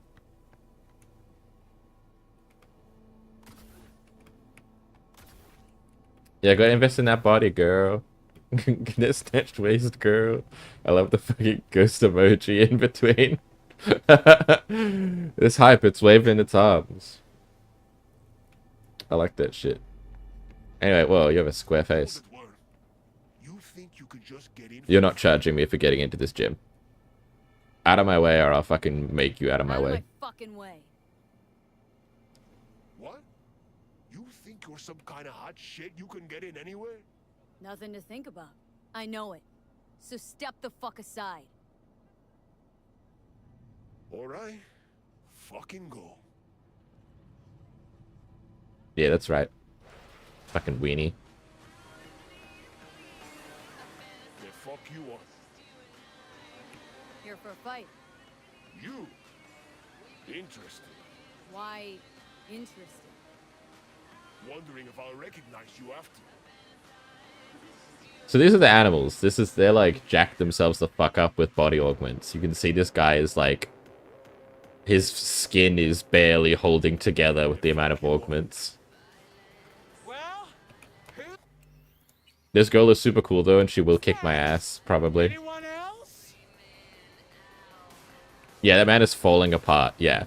Yeah, go invest in that body, girl. Get snatched waist, girl. I love the fucking ghost emoji in between. This hype, it's waving its arms. I like that shit. Anyway, whoa, you have a square face. You're not charging me for getting into this gym. Out of my way, or I'll fucking make you out of my way. Fucking way. What? You think you're some kind of hot shit you can get in anywhere? Nothing to think about. I know it. So step the fuck aside. Alright. Fucking go. Yeah, that's right. Fucking weenie. The fuck you want? Here for a fight. You? Interesting. Why interested? Wondering if I'll recognize you after. So these are the animals. They're like jacked themselves the fuck up with body augments. You can see this guy is like, his skin is barely holding together with the amount of augments. Well, This girl is super cool though, and she will kick my ass, probably. anyone else? Yeah, that man is falling apart, yeah.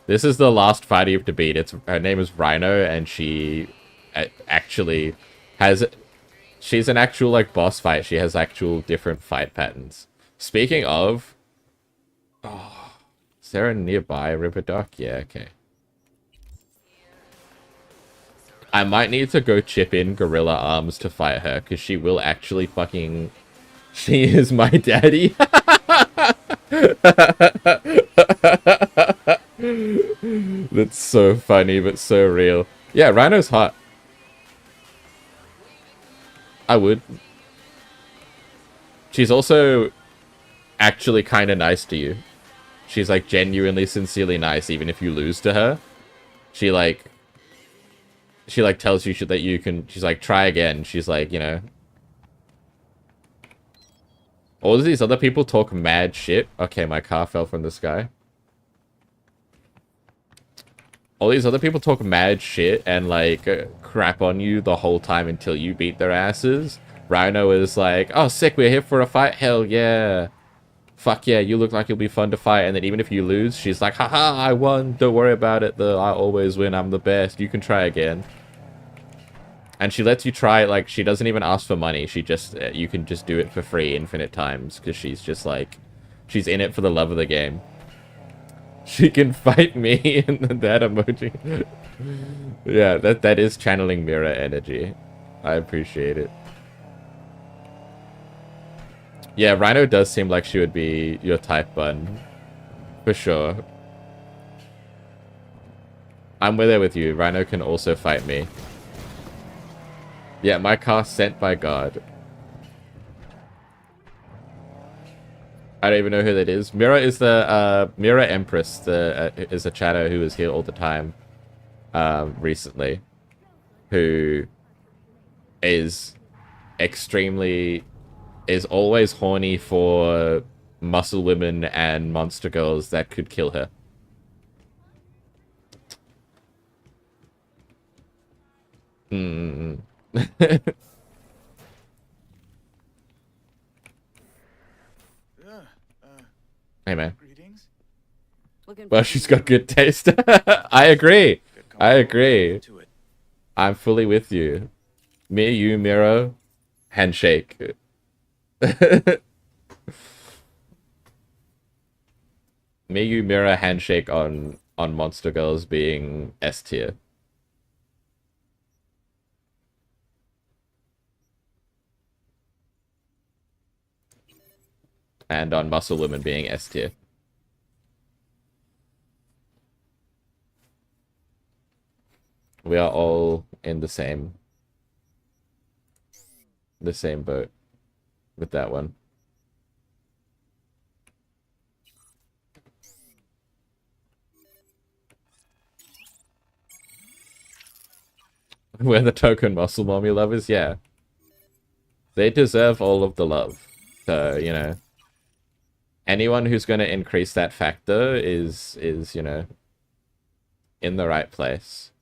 This is the last fighter you have to beat. Her name is Rhino, and she actually has... She's an actual, like, boss fight. She has actual different fight patterns. Speaking of... Oh, is there a nearby river dock? Yeah, okay. I might need to go chip in Gorilla Arms to fight her, because she will actually fucking... She is my daddy. That's so funny, but so real. Yeah, Rhino's hot. I would. She's also actually kind of nice to you. She's like genuinely, sincerely nice, even if you lose to her. She tells you that you can, she's like, try again. She's like, you know. All of these other people talk mad shit. Okay, my car fell from the sky. All these other people talk mad shit and, like, crap on you the whole time until you beat their asses. Rhino is like, oh, sick, we're here for a fight? Hell yeah. Fuck yeah, you look like you'll be fun to fight. And then even if you lose, she's like, haha, I won. Don't worry about it. I always win. I'm the best. You can try again. And she lets you try it, like, she doesn't even ask for money. She just, you can just do it for free infinite times. Because she's just like, she's in it for the love of the game. She can fight me in that emoji. Yeah, that is channeling mirror energy. I appreciate it. Yeah, Rhino does seem like she would be your type, Bun. For sure. I'm there with you. Rhino can also fight me. Yeah, my car sent by God. I don't even know who that is. Mira is the Mira Empress, is a chatter who is here all the time recently, who is always horny for muscle women and monster girls that could kill her. Hey, man. Well, she's got good taste. I agree. I agree. I'm fully with you. Me, you, Miro, handshake. Me, you, Miro, handshake on Monster Girls being S tier. And on Muscle Women being S tier. We are all in the same boat with that one. We're the token muscle mommy lovers, yeah. They deserve all of the love. So, you know, anyone who's going to increase that factor is, you know, in the right place.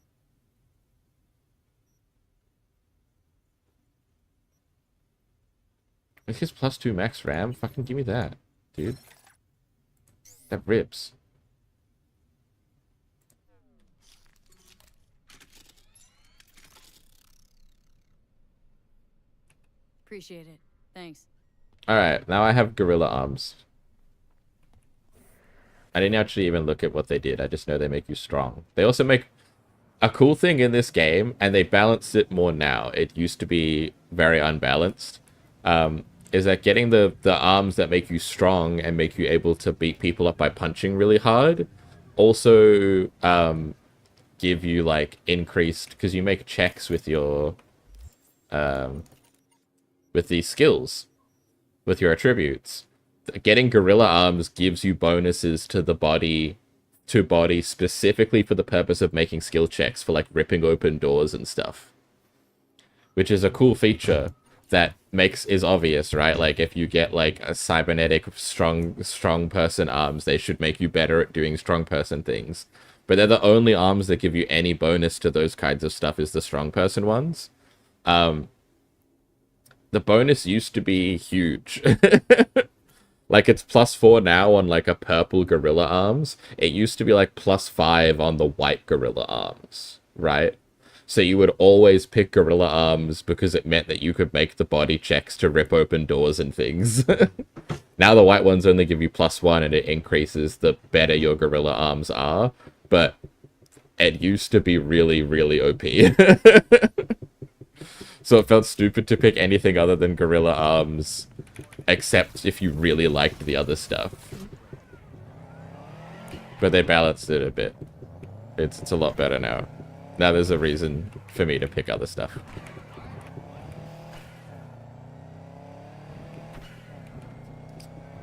This is +2 max RAM? Fucking give me that, dude. That rips. Appreciate it. Thanks. Alright, now I have gorilla arms. I didn't actually even look at what they did. I just know they make you strong. They also make a cool thing in this game, and they balance it more now. It used to be very unbalanced. Is that getting the arms that make you strong and make you able to beat people up by punching really hard also give you like increased, because you make checks with your with these skills, with your attributes. Getting gorilla arms gives you bonuses to the body specifically for the purpose of making skill checks for like ripping open doors and stuff, which is a cool feature that is obvious, right? Like if you get like a cybernetic strong person arms, they should make you better at doing strong person things. But they're the only arms that give you any bonus to those kinds of stuff is the strong person ones. The bonus used to be huge. Like it's +4 now on like a purple gorilla arms. It used to be like +5 on the white gorilla arms, right? So you would always pick gorilla arms because it meant that you could make the body checks to rip open doors and things. Now the white ones only give you +1 and it increases the better your gorilla arms are. But it used to be really, really OP. So it felt stupid to pick anything other than gorilla arms, except if you really liked the other stuff. But they balanced it a bit. It's a lot better now. Now there's a reason for me to pick other stuff.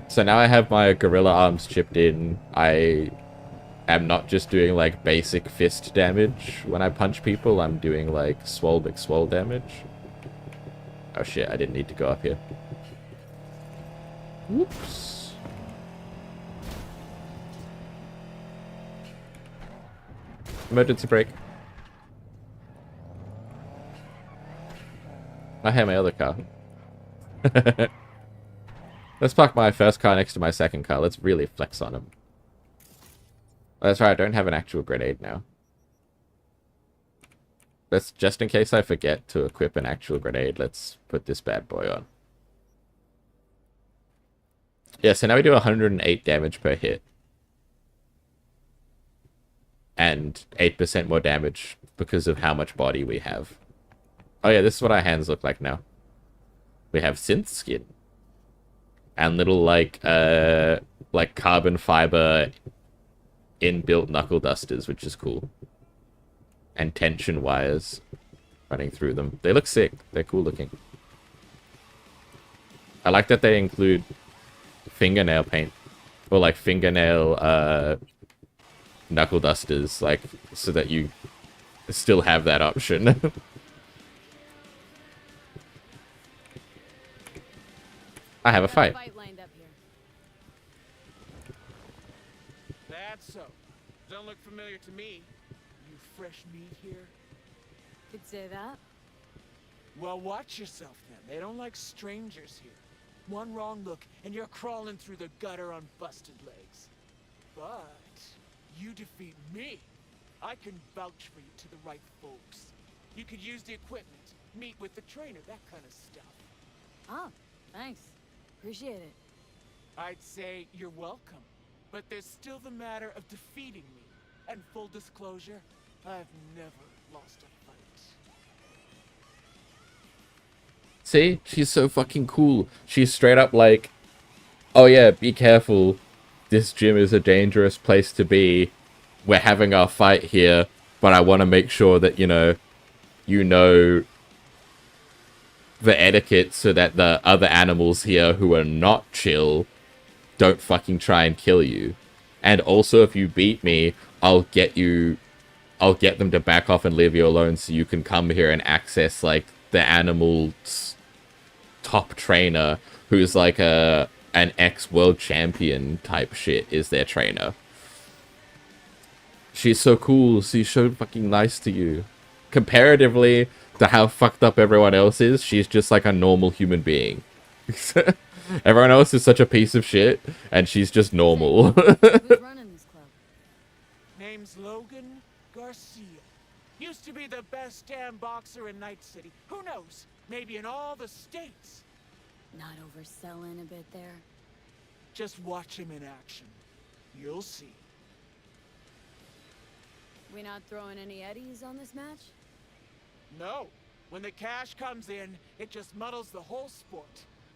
So now I have my gorilla arms chipped in. I am not just doing like basic fist damage when I punch people. I'm doing like swole McSwole damage. Oh shit, I didn't need to go up here. Whoops. Emergency brake. I have my other car. Let's park my first car next to my second car. Let's really flex on him. That's right, I don't have an actual grenade now. Let's, just in case I forget to equip an actual grenade, let's put this bad boy on. Yeah, so now we do 108 damage per hit. And 8% more damage because of how much body we have. Oh yeah, this is what our hands look like now. We have synth skin. And little like carbon fiber inbuilt knuckle dusters, which is cool. And tension wires running through them. They look sick. They're cool looking. I like that they include fingernail paint. Or like fingernail knuckle dusters, like, so that you still have that option. I have a fight. Lined up here. That's so. Don't look familiar to me. You fresh meat here? Could say that. Well, watch yourself then. They don't like strangers here. One wrong look, and you're crawling through the gutter on busted legs. But you defeat me, I can vouch for you to the right folks. You could use the equipment, meet with the trainer, that kind of stuff. Oh, thanks. Appreciate it. I'd say you're welcome. But there's still the matter of defeating me. And full disclosure, I've never lost a fight. See? She's so fucking cool. She's straight up like, oh yeah, be careful. This gym is a dangerous place to be. We're having our fight here, but I want to make sure that, you know the etiquette so that the other animals here who are not chill don't fucking try and kill you. And also, if you beat me, I'll get them to back off and leave you alone so you can come here and access, like, the animal's top trainer, who's like an ex-world champion type shit, is their trainer. She's so cool. She's so fucking nice to you. Comparatively to how fucked up everyone else is, she's just like a normal human being. Everyone else is such a piece of shit, and she's just normal. Who's running this club? Name's Logan Garcia. Used to be the best damn boxer in Night City. Who knows? Maybe in all the states. Not overselling a bit there? Just watch him in action. You'll see. We not throwing any eddies on this match? No. When the cash comes in, it just muddles the whole sport.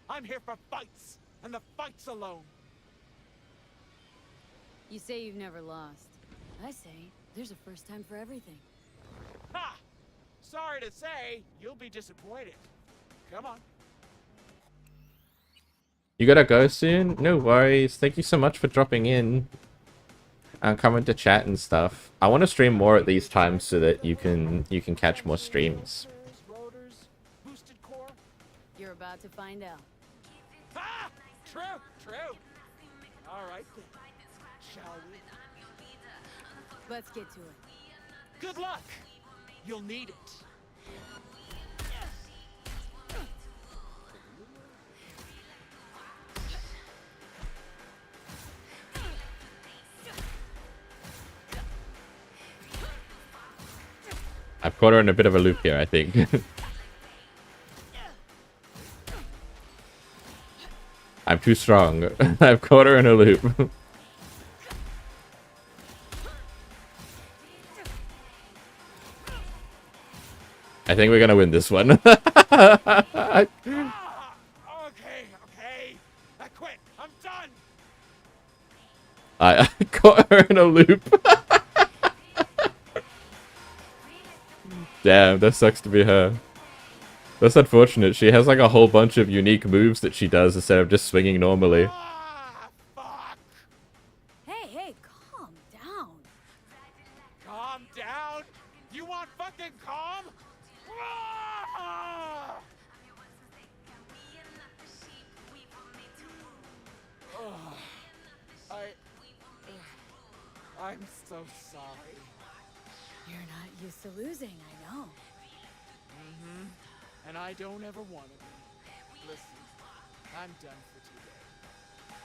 I'm here for fights, and the fights alone. You say you've never lost. I say there's a first time for everything. Ha! Sorry to say, you'll be disappointed. Come on. You gotta go soon? No worries. Thank you so much for dropping in and coming to chat and stuff. I want to stream more at these times so that you can catch more streams. Rotors, boosted core. You're about to find out. Ha! True, true. All right then. Shall we? Let's get to it. Good luck. You'll need it. I've caught her in a bit of a loop here, I think. I'm too strong. I've caught her in a loop. I think we're gonna win this one. Okay, okay. I quit. I'm done. I caught her in a loop. Damn, that sucks to be her. That's unfortunate. She has like a whole bunch of unique moves that she does instead of just swinging normally. Fuck. Hey, calm down. Calm down. You want fucking calm? I'm so sorry. You're not used to losing, I know. And I don't ever want to be. Listen, I'm done for today.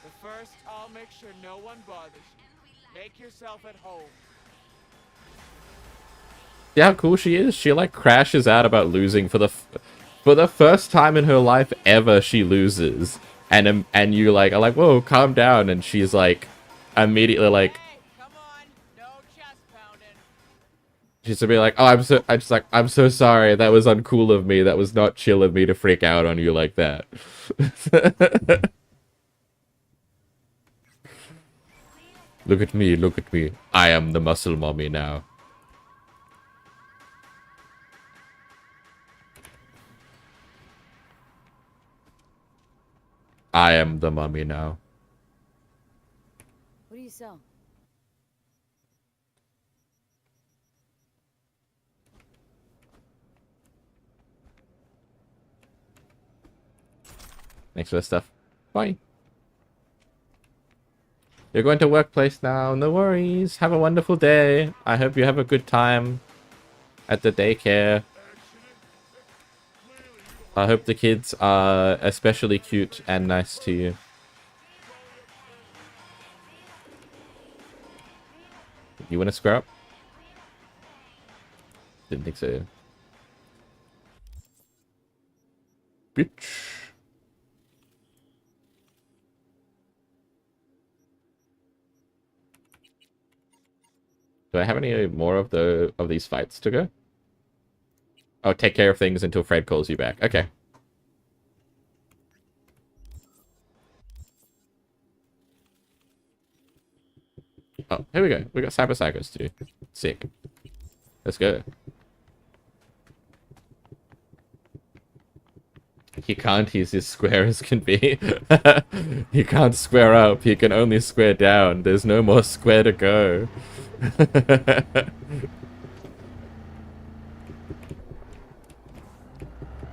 But first, I'll make sure no one bothers you. Make yourself at home. See how cool she is? She like crashes out about losing for the first time in her life ever. She loses, and you like are like, whoa, calm down, and she's like immediately like. Come on, no chest pounding. She's to be like, oh, I'm so sorry. That was uncool of me. That was not chill of me to freak out on you like that. Look at me, look at me. I am the muscle mommy now. I am the mummy now. What do you sell? Thanks for the stuff. Bye. You're going to workplace now. No worries. Have a wonderful day. I hope you have a good time at the daycare. I hope the kids are especially cute and nice to you. You want to square up? Didn't think so. bitch. Do I have any more of these fights to go? Oh, take care of things until Fred calls you back. Okay. Oh, here we go. We got Cyber Psychos to do. Sick. Let's go. He can't, he's as square as can be. He can't square up, he can only square down. There's no more square to go.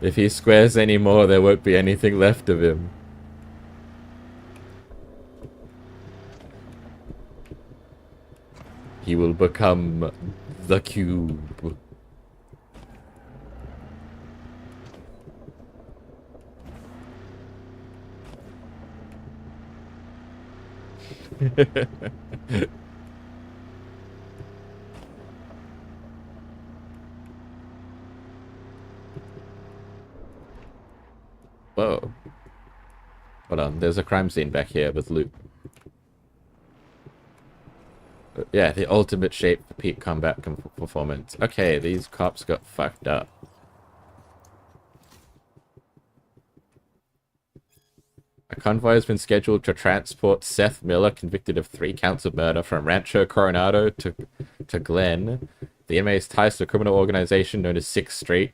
If he squares anymore, there won't be anything left of him. He will become the cube. Whoa. Hold on, there's a crime scene back here with loot. Yeah, the ultimate shape for peak combat performance. Okay, these cops got fucked up. A convoy has been scheduled to transport Seth Miller, convicted of 3 counts of murder, from Rancho Coronado to Glen. The inmate's ties to a criminal organization known as 6th Street.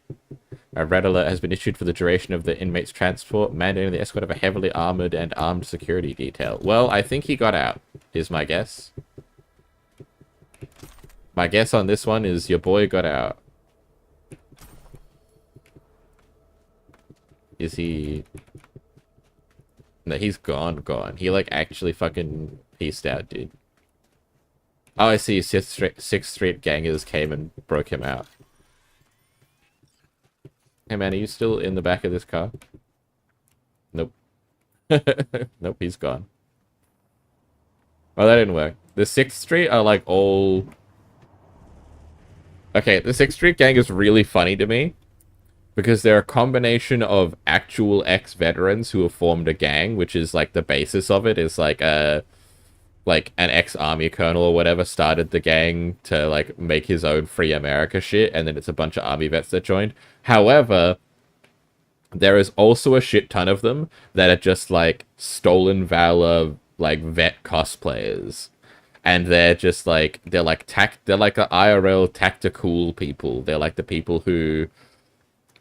A red alert has been issued for the duration of the inmate's transport, mandating the escort of a heavily armored and armed security detail. Well, I think he got out, is my guess. My guess on this one is your boy got out. Is he... No, he's gone. He, like, actually fucking peaced out, dude. Oh, I see. 6th Street gangers came and broke him out. Hey, man, are you still in the back of this car? Nope. Nope, he's gone. Oh, that didn't work. The 6th Street are, like, all... Okay, the 6th Street gang is really funny to me. Because they're a combination of actual ex-veterans who have formed a gang, which is, like, the basis of it is, like, an ex-army colonel or whatever started the gang to, like, make his own Free America shit, and then it's a bunch of army vets that joined. However, there is also a shit ton of them that are just, like, Stolen Valor, like, vet cosplayers. And they're just, like, they're like the IRL tactical people. They're, like, the people who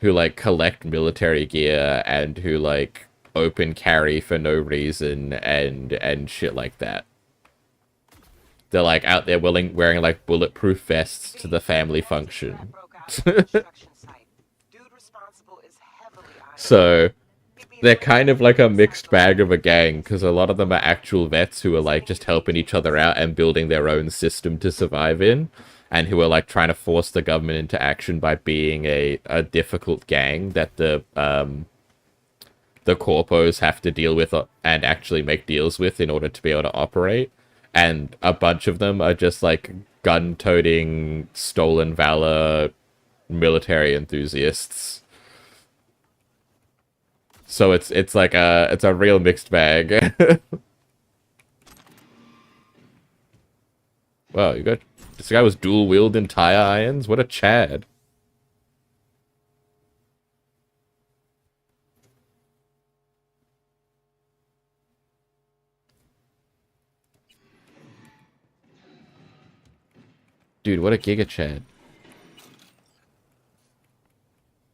like collect military gear and who like open carry for no reason and shit like that. They're like out there wearing like bulletproof vests to the family function. So they're kind of like a mixed bag of a gang, because a lot of them are actual vets who are like just helping each other out and building their own system to survive in. And who are, like, trying to force the government into action by being a difficult gang that the corpos have to deal with and actually make deals with in order to be able to operate. And a bunch of them are just, like, gun-toting, Stolen Valor military enthusiasts. So it's like it's a real mixed bag. Wow, you got... This guy was dual-wielding tire irons? What a Chad. Dude, what a Giga Chad.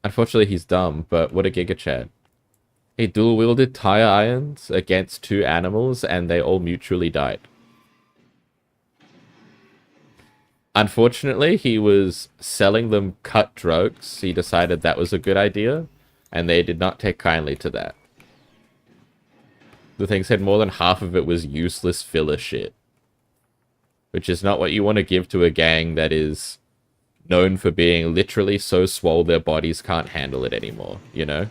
Unfortunately, he's dumb, but what a Giga Chad. He dual-wielded tire irons against 2 animals, and they all mutually died. Unfortunately, he was selling them cut drugs. He decided that was a good idea, and they did not take kindly to that. The thing said more than half of it was useless filler shit. Which is not what you want to give to a gang that is known for being literally so swole their bodies can't handle it anymore, you know?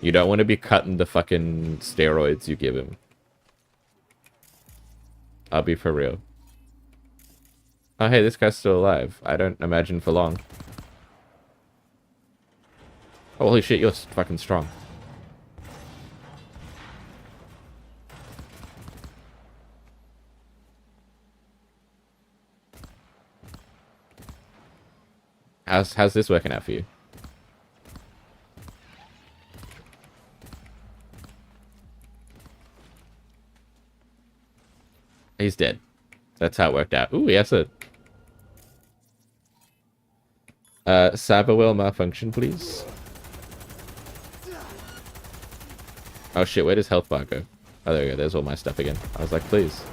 You don't want to be cutting the fucking steroids you give him. I'll be for real. Oh, hey, this guy's still alive. I don't imagine for long. Holy shit, you're fucking strong. How's this working out for you? He's dead. That's how it worked out. Ooh, yes, it. Cyberwell malfunction, please. Oh shit, where does health bar go? Oh, there we go. There's all my stuff again. I was like, please.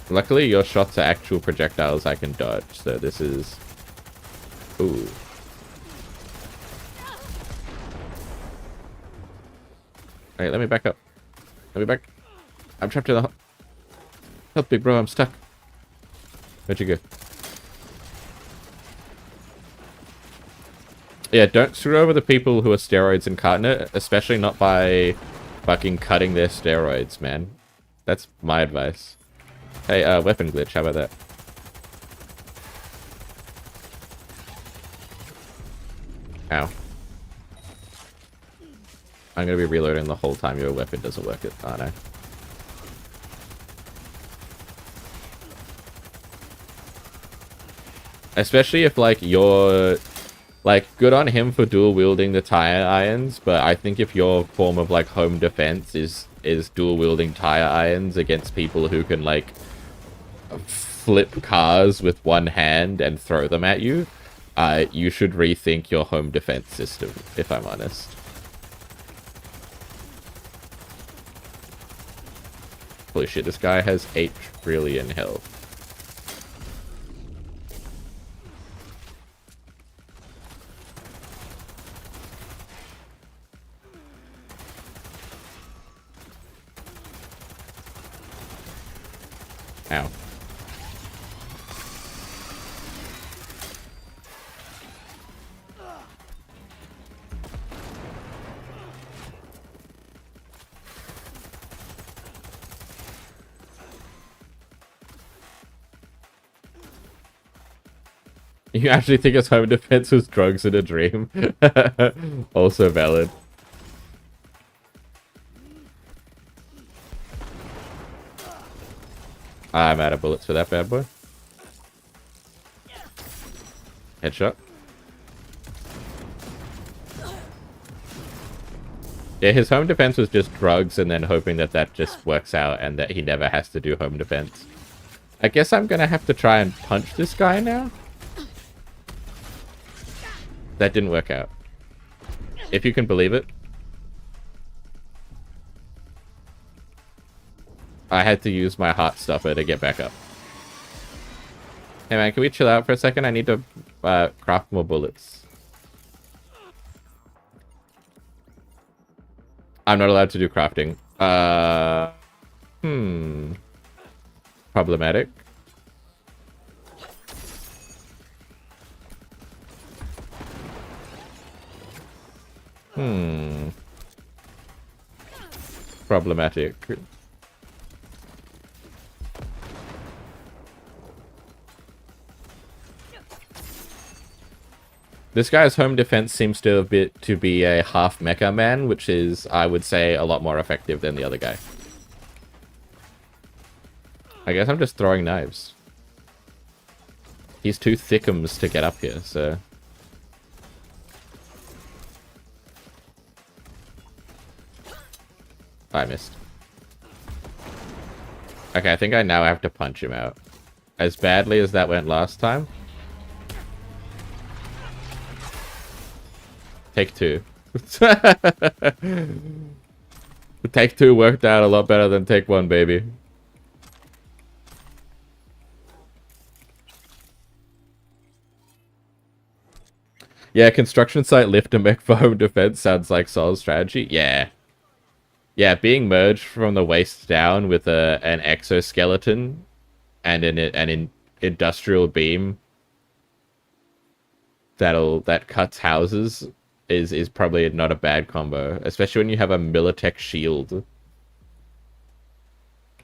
Luckily, your shots are actual projectiles I can dodge, so this is... Ooh. Alright, let me back up. Let me back. I'm trapped in the... Help, big bro, I'm stuck. Where'd you go? Yeah, don't screw over the people who are steroids incarnate, especially not by fucking cutting their steroids, man. That's my advice. Hey, weapon glitch, how about that? Ow. I'm gonna be reloading the whole time your weapon doesn't work, aren't I? Especially if, like, you're... Like, good on him for dual wielding the tire irons, but I think if your form of, like, home defense is dual wielding tire irons against people who can, like, flip cars with one hand and throw them at you, you should rethink your home defense system, if I'm honest. Holy shit, this guy has 8 trillion health. Ow. You actually think his home defense was drugs in a dream? Also valid. I'm out of bullets for that bad boy. Headshot. Yeah, his home defense was just drugs and then hoping that that just works out and that he never has to do home defense. I guess I'm gonna have to try and punch this guy now. That didn't work out. If you can believe it. I had to use my heart stopper to get back up. Hey man, can we chill out for a second? I need to craft more bullets. I'm not allowed to do crafting. Problematic. Problematic. This guy's home defense seems to be a half mecha man, which is, I would say, a lot more effective than the other guy. I guess I'm just throwing knives. He's too thickums to get up here, so... I missed. Okay, I think I now have to punch him out. As badly as that went last time. Take 2. Take 2 worked out a lot better than take 1, baby. Yeah, construction site lift a mech for home defense sounds like Sol's strategy. Yeah. Yeah, being merged from the waist down with an exoskeleton and an industrial beam that cuts houses is probably not a bad combo, especially when you have a Militech shield.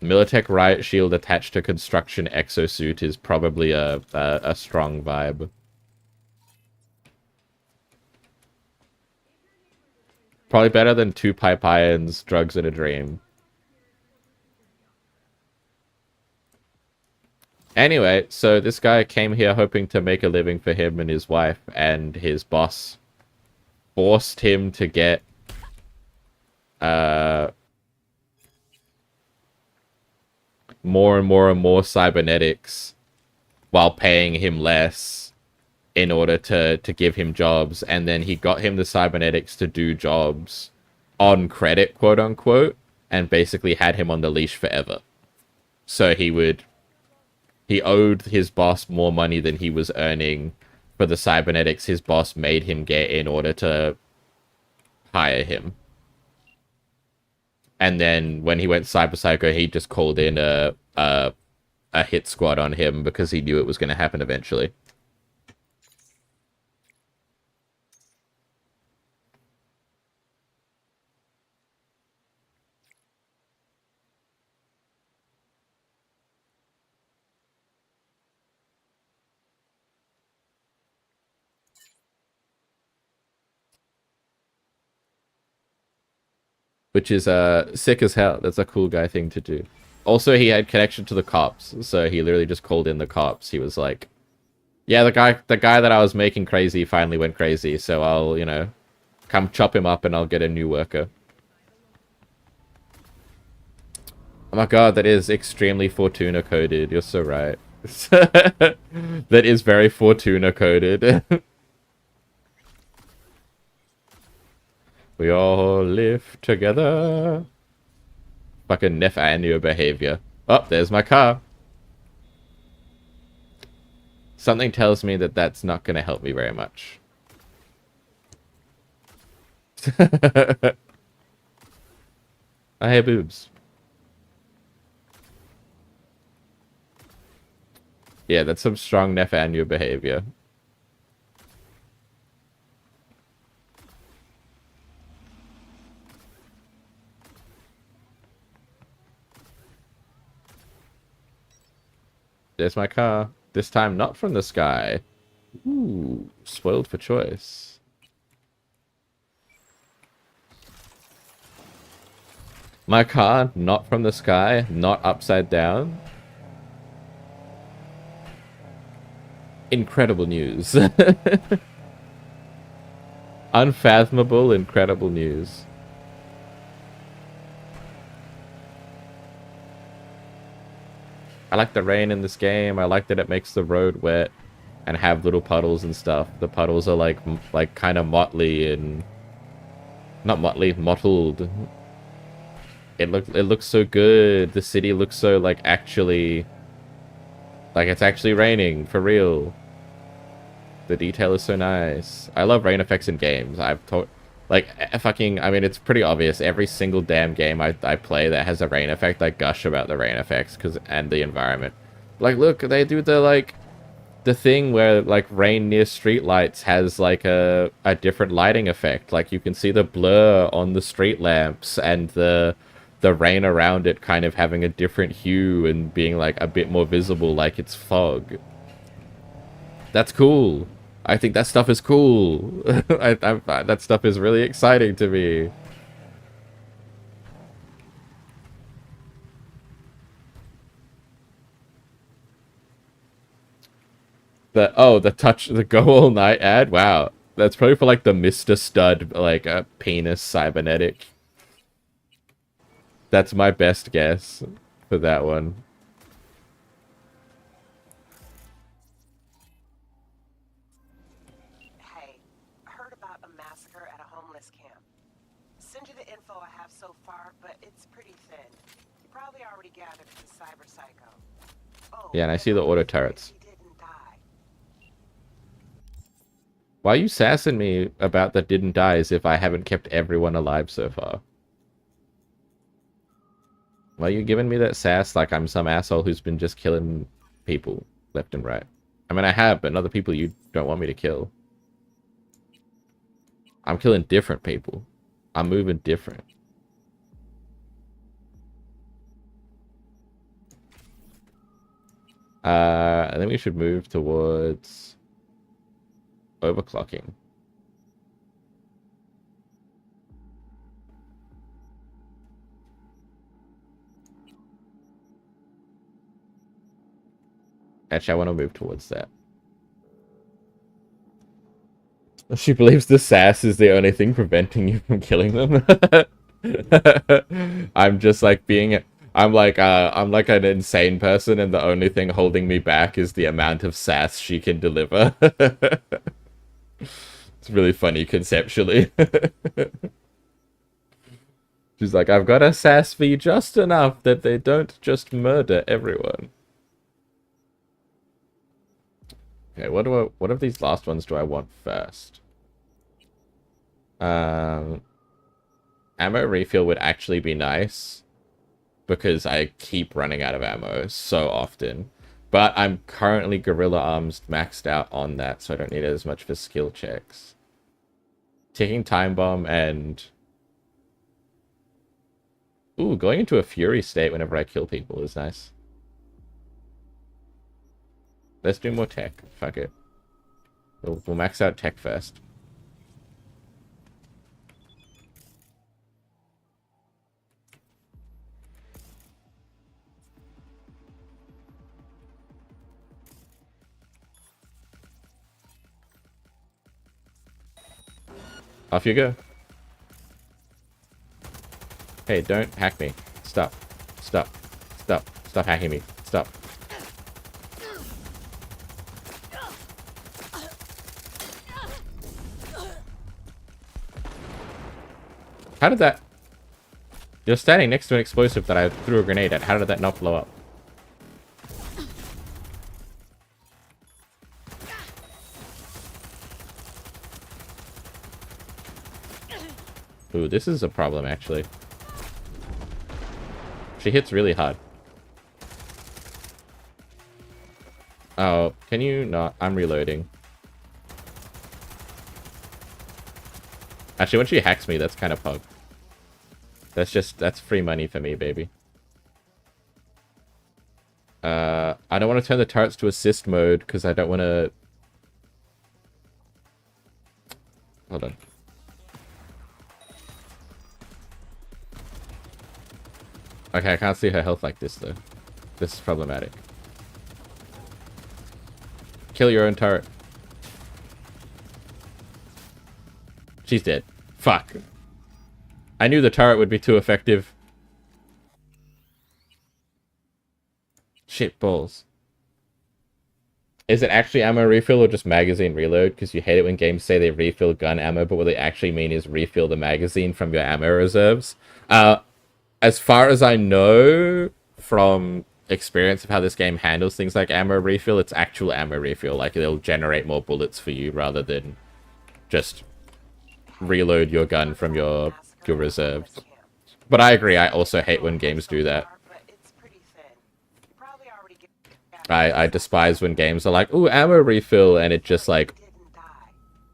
Militech riot shield attached to construction exosuit is probably a strong vibe. Probably better than 2 pipe irons, drugs, and a dream. Anyway, so this guy came here hoping to make a living for him and his wife, and his boss forced him to get more and more cybernetics while paying him less in order to give him jobs. And then he got him the cybernetics to do jobs on credit, quote unquote, and basically had him on the leash forever. So he owed his boss more money than he was earning for the cybernetics his boss made him get in order to hire him. And then when he went Cyber Psycho, he just called in a hit squad on him because he knew it was going to happen eventually. Which is sick as hell. That's a cool guy thing to do. Also, he had connection to the cops, so he literally just called in the cops. He was like, yeah, the guy that I was making crazy finally went crazy, so I'll, you know, come chop him up and I'll get a new worker. Oh my god, that is extremely Fortuna coded. You're so right. That is very Fortuna coded. We all live together. Fucking Nathaniel behavior. Oh, there's my car. Something tells me that that's not going to help me very much. I have boobs. Yeah, that's some strong Nathaniel behavior. There's my car. This time not from the sky. Ooh, spoiled for choice. My car, not from the sky, not upside down. Incredible news. Unfathomable, incredible news. I like the rain in this game. I like that it makes the road wet and have little puddles and stuff. The puddles are like kind of motley and not motley, mottled. It looks so good. The city looks so like actually like it's actually raining for real. The detail is so nice. I love rain effects in games. I've taught like fucking, I mean, it's pretty obvious. Every single damn game I play that has a rain effect, I gush about the rain effects and the environment. Like, look, they do the thing where like rain near streetlights has like a different lighting effect. Like you can see the blur on the street lamps and the rain around it kind of having a different hue and being like a bit more visible, like it's fog. That's cool. I think that stuff is cool. That stuff is really exciting to me. The go all night ad. Wow, that's probably for like the Mr. Stud, like a penis cybernetic. That's my best guess for that one. Hey, heard about a massacre at a homeless camp. Send you the info I have so far, but it's pretty thin. You probably already gathered it's a cyber psycho. Oh, Yeah, and I see the auto turrets. he didn't die. Why are you sassing me about that didn't die as if I haven't kept everyone alive so far? Why are you giving me that sass like I'm some asshole who's been just killing people left and right? I mean, I have, but not the people you don't want me to kill. I'm killing different people. I'm moving different. I think we should move towards overclocking. Actually, I want to move towards that. She believes the sass is the only thing preventing you from killing them. I'm just like I'm like an insane person, and the only thing holding me back is the amount of sass she can deliver. It's really funny conceptually. She's like, I've got to sass for you just enough that they don't just murder everyone. Okay, what of these last ones do I want first? Ammo refill would actually be nice, because I keep running out of ammo so often. But I'm currently Gorilla Arms maxed out on that, so I don't need it as much for skill checks. Ticking Time Bomb and... Ooh, going into a Fury state whenever I kill people is nice. Let's do more tech. Fuck it. We'll max out tech first. Off you go. Hey, don't hack me. Stop. Stop. Stop. Stop hacking me. Stop. How did that... You're standing next to an explosive that I threw a grenade at. How did that not blow up? Ooh, this is a problem, actually. She hits really hard. Oh, can you not? I'm reloading. Actually, when she hacks me, that's kind of pug. That's free money for me, baby. I don't want to turn the turrets to assist mode, because I don't want to... Hold on. Okay, I can't see her health like this, though. This is problematic. Kill your own turret. She's dead. Fuck. I knew the turret would be too effective. Shit balls. Is it actually ammo refill or just magazine reload? Because you hate it when games say they refill gun ammo, but what they actually mean is refill the magazine from your ammo reserves. As far as I know from experience of how this game handles things like ammo refill, it's actual ammo refill. Like, it'll generate more bullets for you rather than just reload your gun from your reserves. But I agree, I also hate when games do that. I despise when games are like, ooh, ammo refill, and it just like...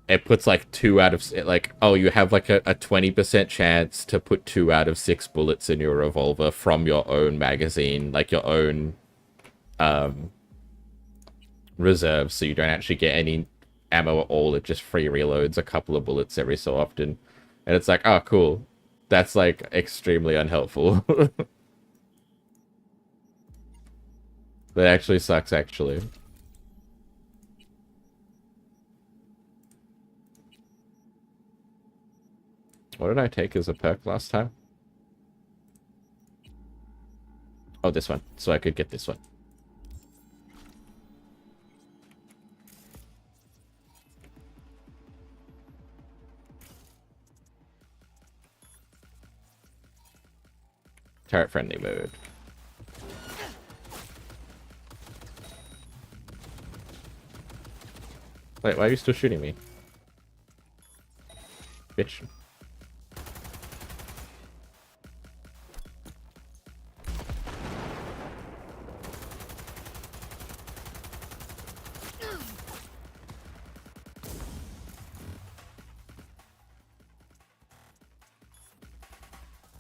It puts like 2 out of... Like, oh, you have like a 20% chance to put 2 out of 6 bullets in your revolver from your own magazine, like your own reserves, so you don't actually get any ammo at all. It just free reloads a couple of bullets every so often. And it's like, oh, cool. That's like extremely unhelpful. That actually sucks, actually. What did I take as a perk last time? Oh, this one. So I could get this one. Turret friendly mode. Wait, why are you still shooting me? Bitch.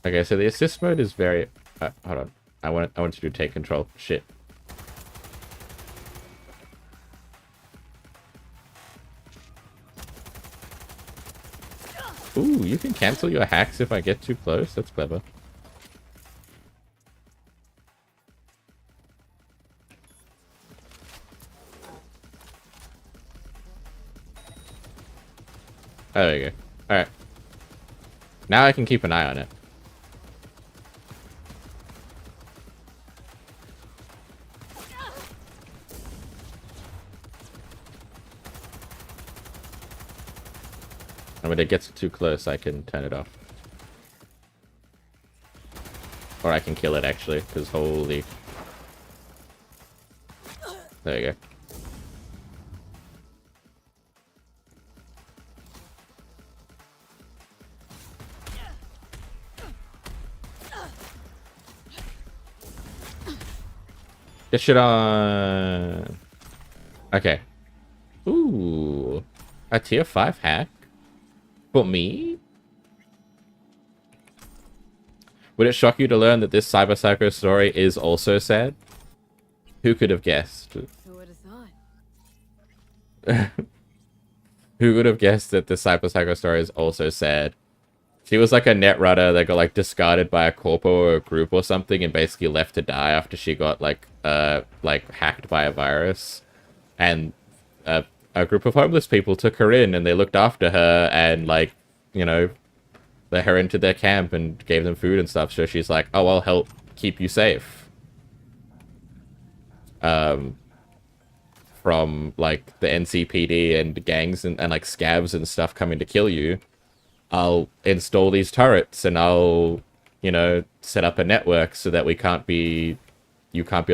Okay, so the assist mode is very... hold on. I want to do take control. Shit. Ooh, you can cancel your hacks if I get too close. That's clever. Oh, there you go. Alright. Now I can keep an eye on it. And when it gets too close, I can turn it off. Or I can kill it, actually, because holy... There you go. Get shit on. Okay. Ooh. A tier 5 hack? For me? Would it shock you to learn that this Cyber Psycho story is also sad? Who could have guessed? Who would have thought? Who would have guessed that the Cyber Psycho story is also sad? She was like a net runner that got like discarded by a corpo or a group or something and basically left to die after she got like hacked by a virus. And a group of homeless people took her in and they looked after her and like, you know, let her into their camp and gave them food and stuff. So she's like, oh, I'll help keep you safe. From like the NCPD and gangs and like scabs and stuff coming to kill you. I'll install these turrets and I'll, you know, set up a network so that you can't be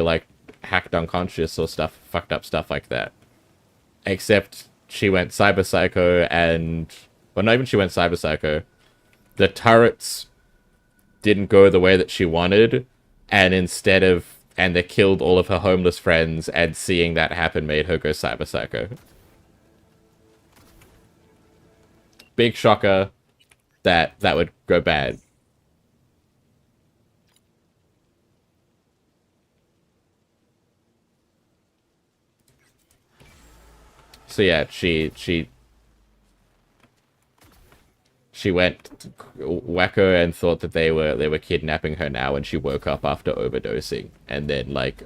like hacked unconscious or fucked up stuff like that. Except she went Cyber Psycho and, well, not even she went Cyber Psycho. The turrets didn't go the way that she wanted, and and they killed all of her homeless friends, and seeing that happen made her go Cyber Psycho. Big shocker that would go bad. So yeah, she went wacko and thought that they were kidnapping her now, and she woke up after overdosing, and then like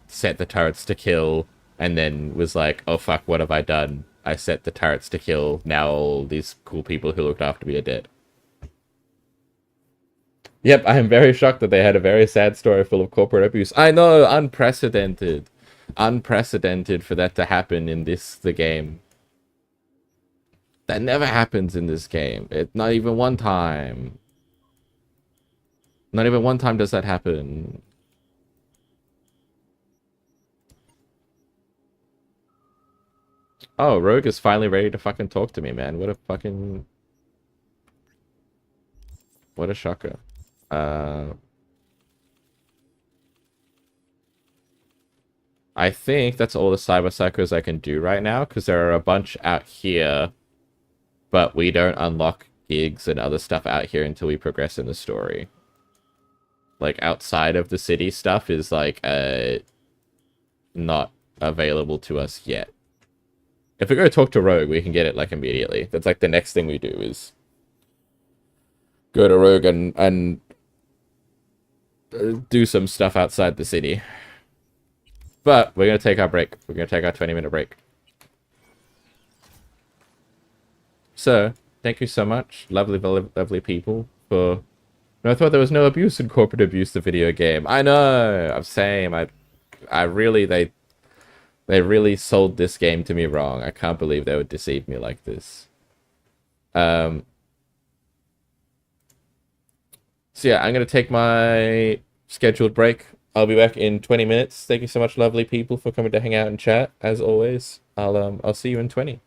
set the turrets to kill, and then was like, oh fuck, what have I done? I set the turrets to kill, now all these cool people who looked after me are dead. Yep, I am very shocked that they had a very sad story full of corporate abuse. I know, unprecedented. Unprecedented for that to happen in the game. That never happens in this game. Not even one time. Not even one time does that happen. Oh, Rogue is finally ready to fucking talk to me, man. What a shocker. I think that's all the Cyber Psychos I can do right now, because there are a bunch out here, but we don't unlock gigs and other stuff out here until we progress in the story. Like, outside of the city stuff is, like, not available to us yet. If we go talk to Rogue, we can get it, like, immediately. That's, like, the next thing we do is go to Rogue and do some stuff outside the city. But we're going to take our break. We're going to take our 20-minute break. So, thank you so much, lovely, lovely people, for... No, I thought there was no abuse in corporate abuse, the video game. I know! I'm saying, I really, they really sold this game to me wrong. I can't believe they would deceive me like this. So yeah, I'm going to take my scheduled break. I'll be back in 20 minutes. Thank you so much, lovely people, for coming to hang out and chat. As always, I'll see you in 20.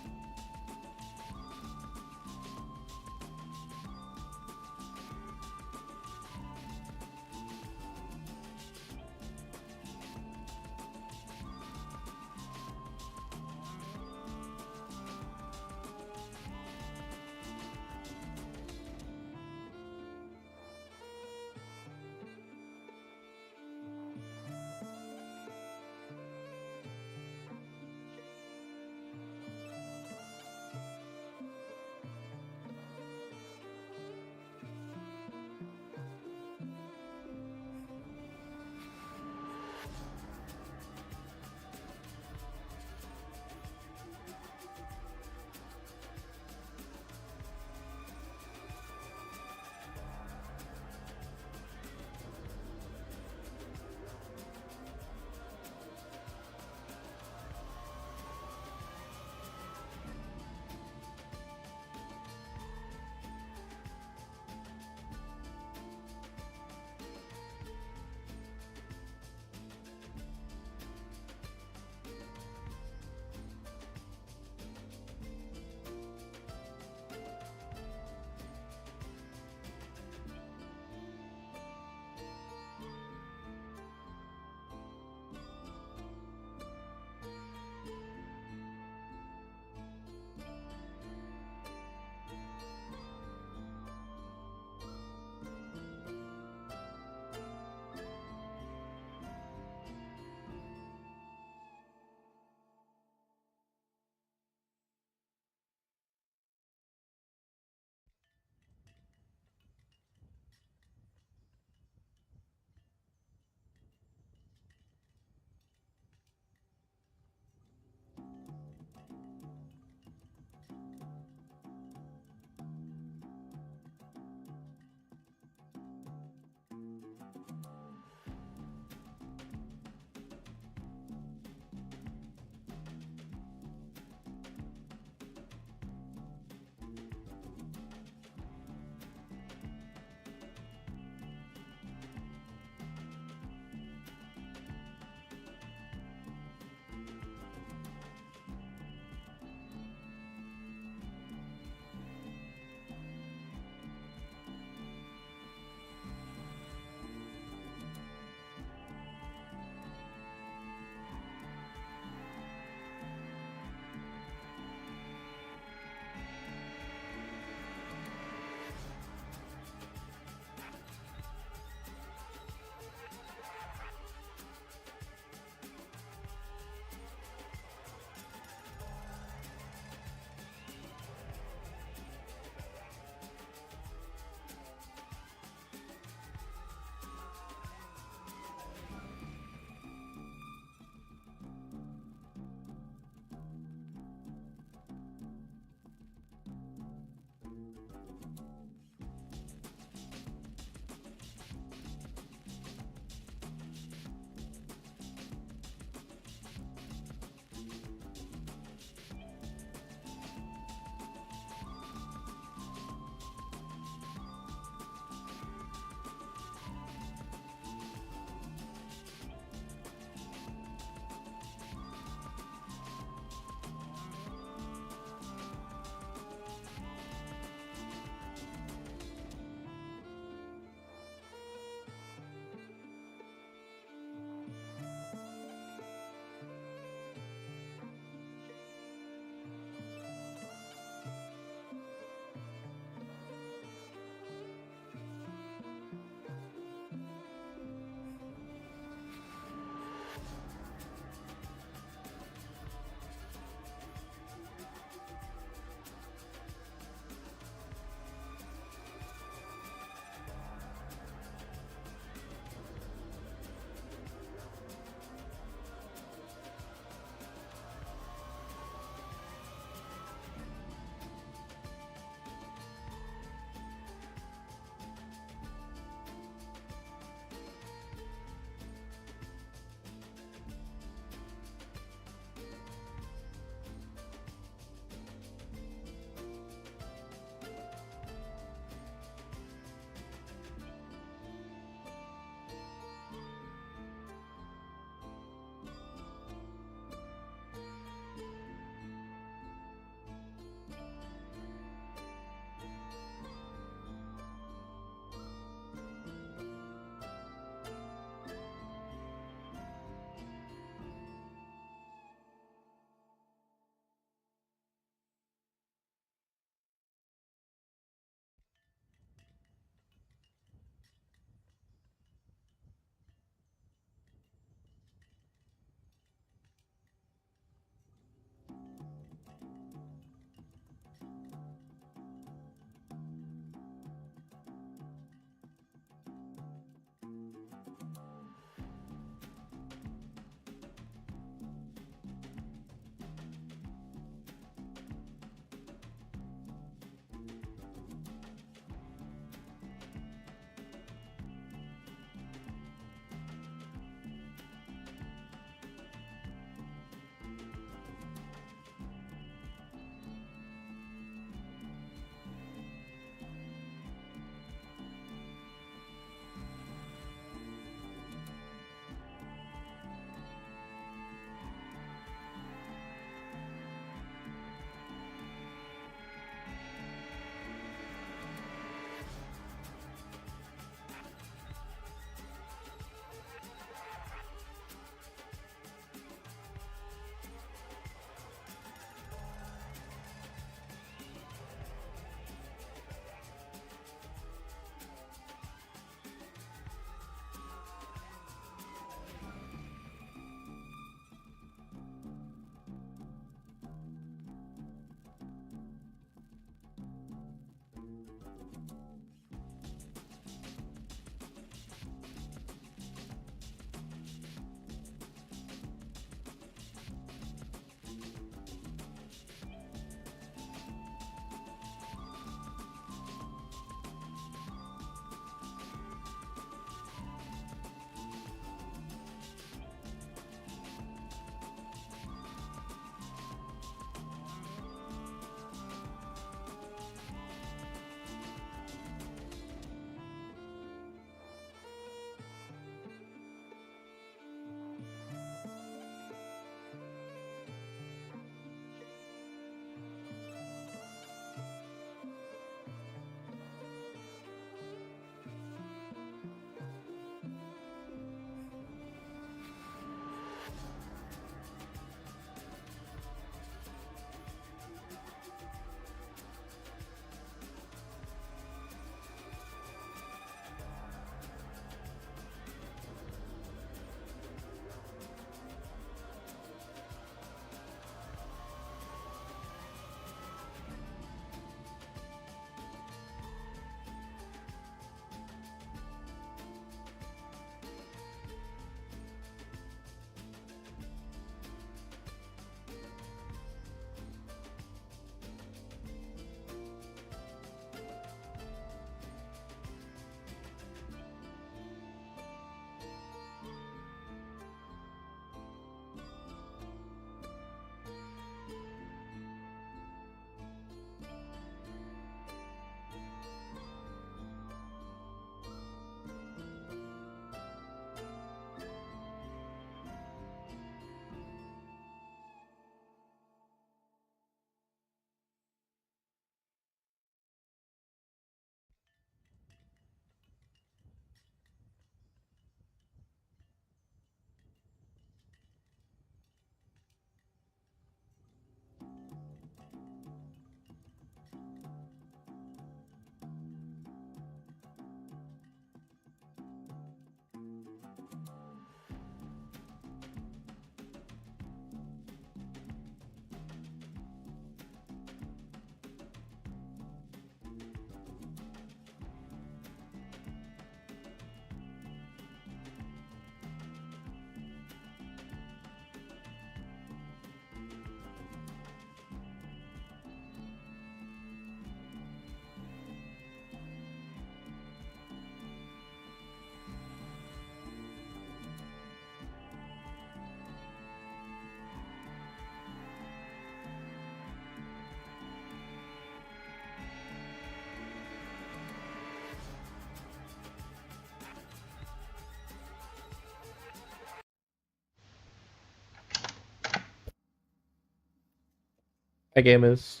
Hi gamers.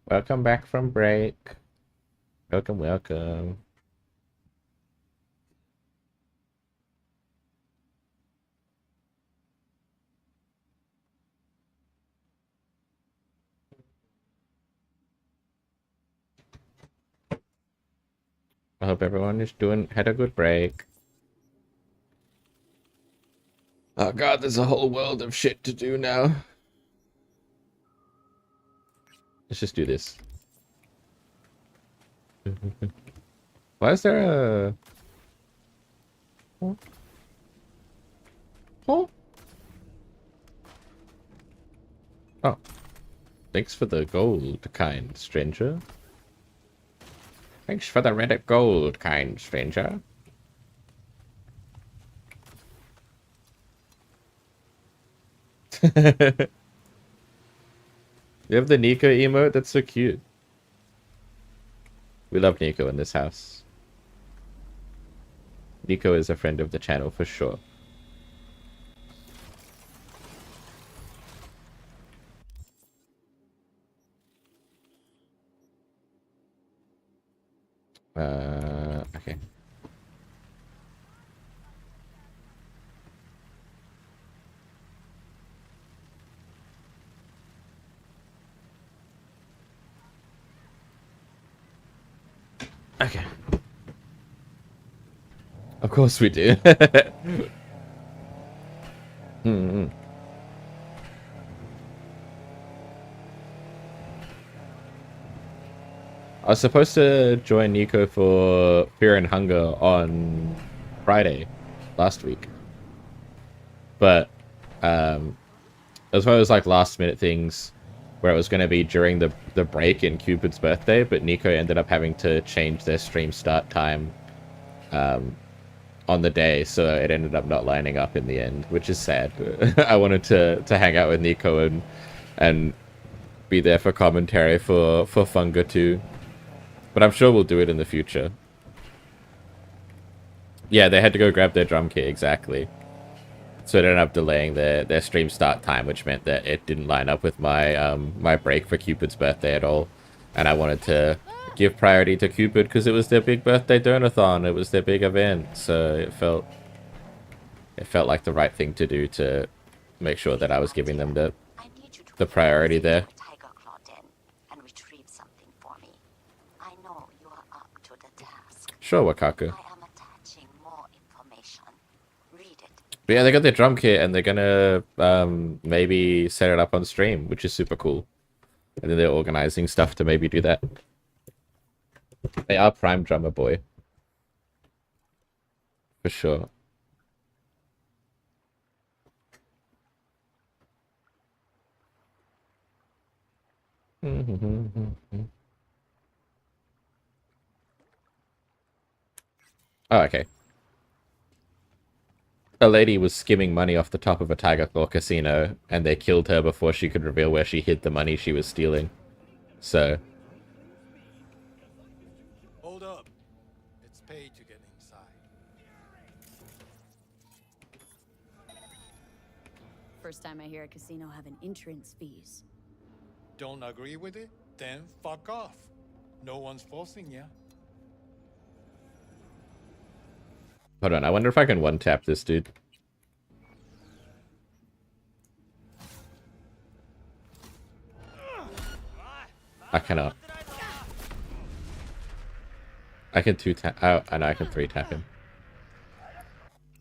Welcome back from break. Welcome, welcome. I hope everyone is had a good break. Oh god, there's a whole world of shit to do now. Let's just do this. Why is there a... Huh? Huh? Oh. Thanks for the gold, kind stranger. Thanks for the Reddit gold, kind stranger. You have the Nico emote? That's so cute. We love Nico in this house. Nico is a friend of the channel for sure. Okay. Okay. Of course we do. Hmm. I was supposed to join Nico for Fear and Hunger on Friday last week. But it was one of those like last minute things where it was going to be during the break in Cupid's birthday, but Nico ended up having to change their stream start time on the day, so it ended up not lining up in the end, which is sad. I wanted to hang out with Nico and be there for commentary for Funga too. But I'm sure we'll do it in the future. Yeah, they had to go grab their drum kit, exactly. So it ended up delaying their stream start time, which meant that it didn't line up with my my break for Cupid's birthday at all. And I wanted to give priority to Cupid because it was their big birthday donathon. It was their big event, so it felt like the right thing to do to make sure that I was giving them the priority there. Sure, Wakaku. But yeah, they got their drum kit and they're gonna maybe set it up on stream, which is super cool. And then they're organizing stuff to maybe do that. They are prime drummer boy. For sure. Oh, okay. A lady was skimming money off the top of a Tiger Claw casino, and they killed her before she could reveal where she hid the money she was stealing. So... Hold up. It's paid to get inside. First time I hear a casino having entrance fees. Don't agree with it? Then fuck off. No one's forcing you. Hold on, I wonder if I can one-tap this dude. I cannot. I can two-tap... Oh, I know I can three-tap him.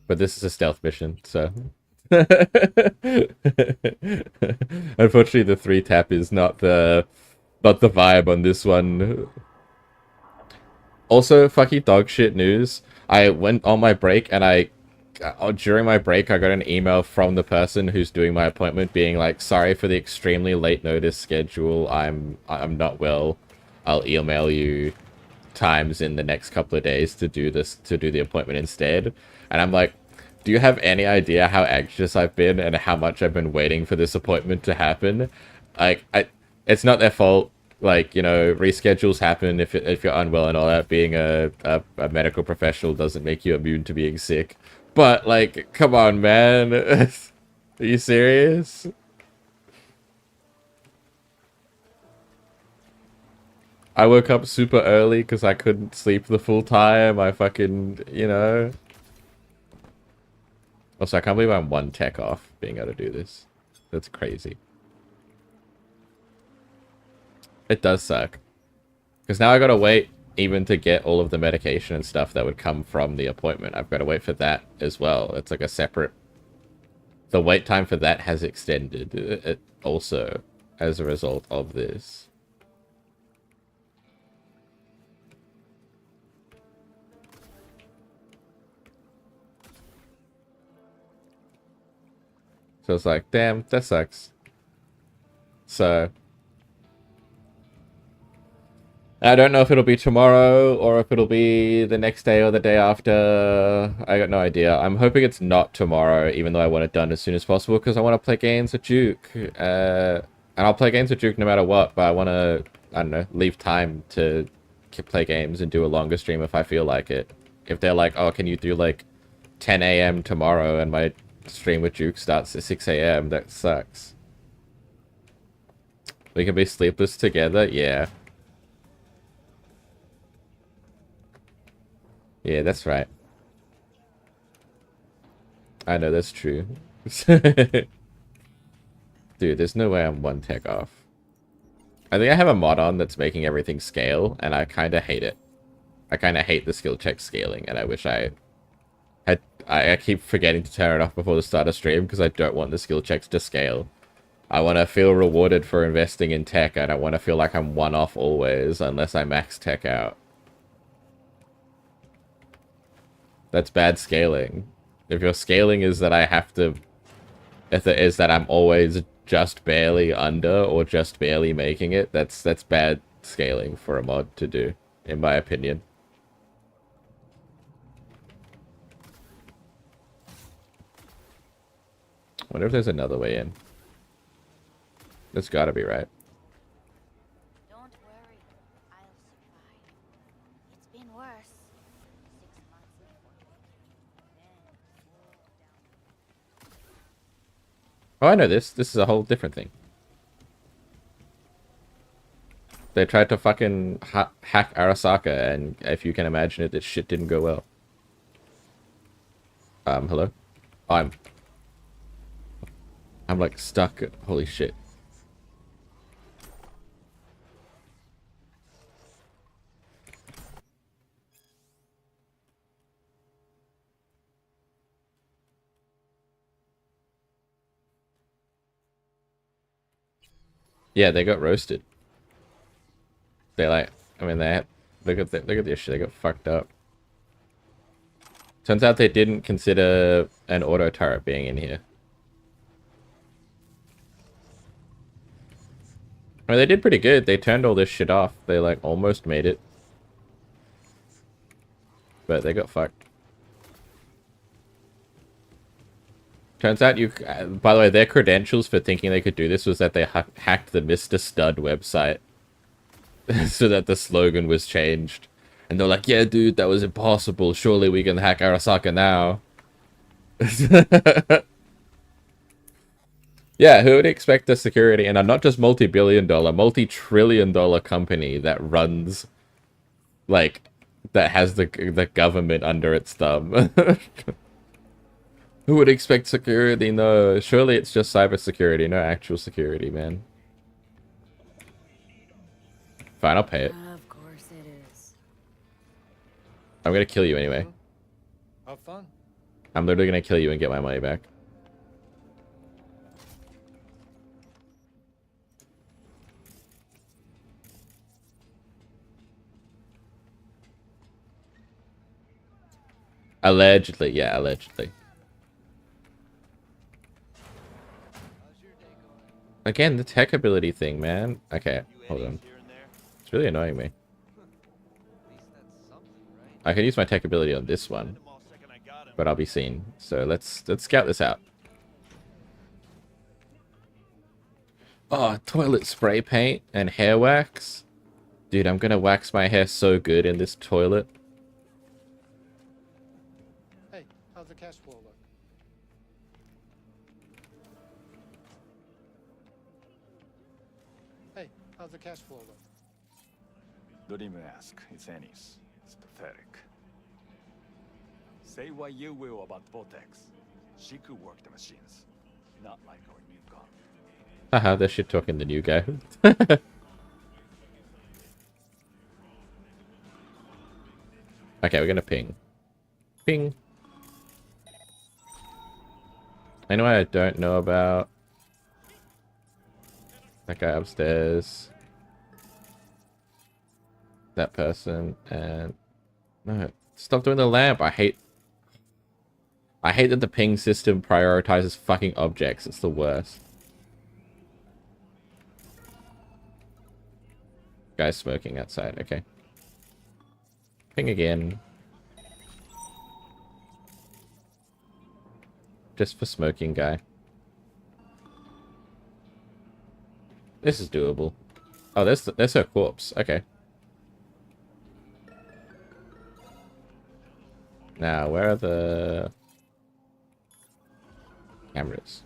But this is a stealth mission, so... Unfortunately, the three-tap is not the vibe on this one. Also, fucking dog shit news. I went on my break and during my break, I got an email from the person who's doing my appointment being like, sorry for the extremely late notice schedule. I'm not well. I'll email you times in the next couple of days to do the appointment instead. And I'm like, do you have any idea how anxious I've been and how much I've been waiting for this appointment to happen? Like, it's not their fault. Like, you know, reschedules happen if you're unwell and all that. Being a medical professional doesn't make you immune to being sick. But, like, come on, man. Are you serious? I woke up super early because I couldn't sleep the full time. I fucking, you know. Also, I can't believe I'm one tech off being able to do this. That's crazy. It does suck. Because now I gotta wait even to get all of the medication and stuff that would come from the appointment. I've got to wait for that as well. It's like a separate... The wait time for that has extended also as a result of this. So it's like, damn, that sucks. So... I don't know if it'll be tomorrow or if it'll be the next day or the day after. I got no idea. I'm hoping it's not tomorrow, even though I want it done as soon as possible because I want to play games with Duke. And I'll play games with Duke no matter what, but I want to, I don't know, leave time to play games and do a longer stream if I feel like it. If they're like, oh, can you do like 10 a.m. tomorrow and my stream with Duke starts at 6 a.m., that sucks. We can be sleepless together? Yeah. Yeah, that's right. I know, that's true. Dude, there's no way I'm one tech off. I think I have a mod on that's making everything scale, and I kind of hate it. I kind of hate the skill check scaling, and I wish I had... I keep forgetting to turn it off before the start of stream, because I don't want the skill checks to scale. I want to feel rewarded for investing in tech. I don't want to feel like I'm one off always, unless I max tech out. That's bad scaling. If your scaling is that I have to... If it is that I'm always just barely under or just barely making it, that's bad scaling for a mod to do, in my opinion. I wonder if there's another way in. There's gotta be, right? Don't worry, I'll survive. It's been worse. 6 months before. Then Oh, I know this. This is a whole different thing. They tried to fucking hack Arasaka, and if you can imagine it, this shit didn't go well. Hello? I'm like stuck. Holy shit. Yeah, they got roasted. They like, I mean, they look at this shit. They got fucked up. Turns out they didn't consider an auto turret being in here. I mean, they did pretty good. They turned all this shit off. They like almost made it, but they got fucked. Turns out you... by the way, their credentials for thinking they could do this was that they hacked the Mr. Stud website. So that the slogan was changed. And they're like, yeah, dude, that was impossible. Surely we can hack Arasaka now. Yeah, who would expect a security... and a not just multi-billion-dollar, multi-trillion-dollar company that runs... like... that has the government under its thumb. Who would expect security? No, surely it's just cybersecurity, no actual security, man. Fine, I'll pay it. Of course it is. I'm gonna kill you anyway. Have fun. I'm literally gonna kill you and get my money back. Allegedly, yeah, allegedly. Again, the tech ability thing, man. Okay, hold on. It's really annoying me. I can use my tech ability on this one, but I'll be seen. So let's scout this out. Oh, toilet spray paint and hair wax. Dude, I'm gonna wax my hair so good in this toilet. Hey, how's the cash flow look? Hey, how's the cash flow look? Don't even ask. It's Annie's. It's pathetic. Say what you will about Vortex. She could work the machines. Not like our new gun. Haha, they're shit talking the new guy. Okay, we're gonna ping. Ping. Anyway, I don't know about that guy upstairs. That person, and no, stop doing the lamp. I hate that the ping system prioritizes fucking objects. It's the worst. Guy's smoking outside. Okay. Ping again. Just for smoking, guy. This is doable. Oh, there's her corpse. Okay. Now, where are the cameras?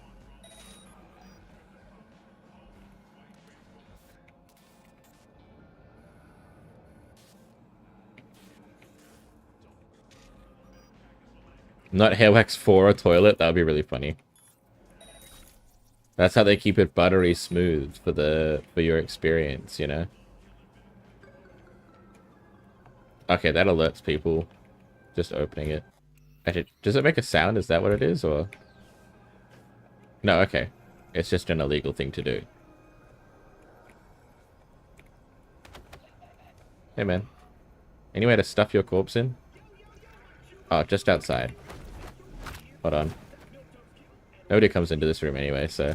Not hairwax for a toilet? That would be really funny. That's how they keep it buttery smooth for your experience, you know? Okay, that alerts people. Just opening it. Actually, does it make a sound? Is that what it is, or? No, okay. It's just an illegal thing to do. Hey, man. Any way to stuff your corpse in? Oh, just outside. Hold on. Nobody comes into this room anyway, so...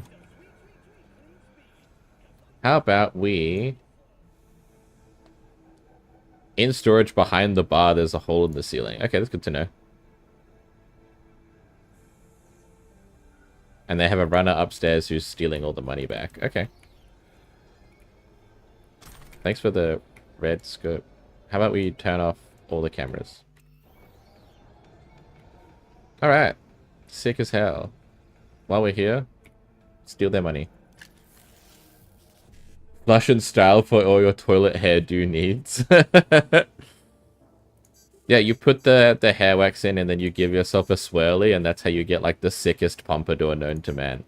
How about we... In storage behind the bar, there's a hole in the ceiling. Okay, that's good to know. And they have a runner upstairs who's stealing all the money back. Okay. Thanks for the red scope. How about we turn off all the cameras? Alright. Sick as hell. While we're here, steal their money. Flush and style for all your toilet hairdo needs. Yeah, you put the hair wax in and then you give yourself a swirly, and that's how you get like the sickest pompadour known to man.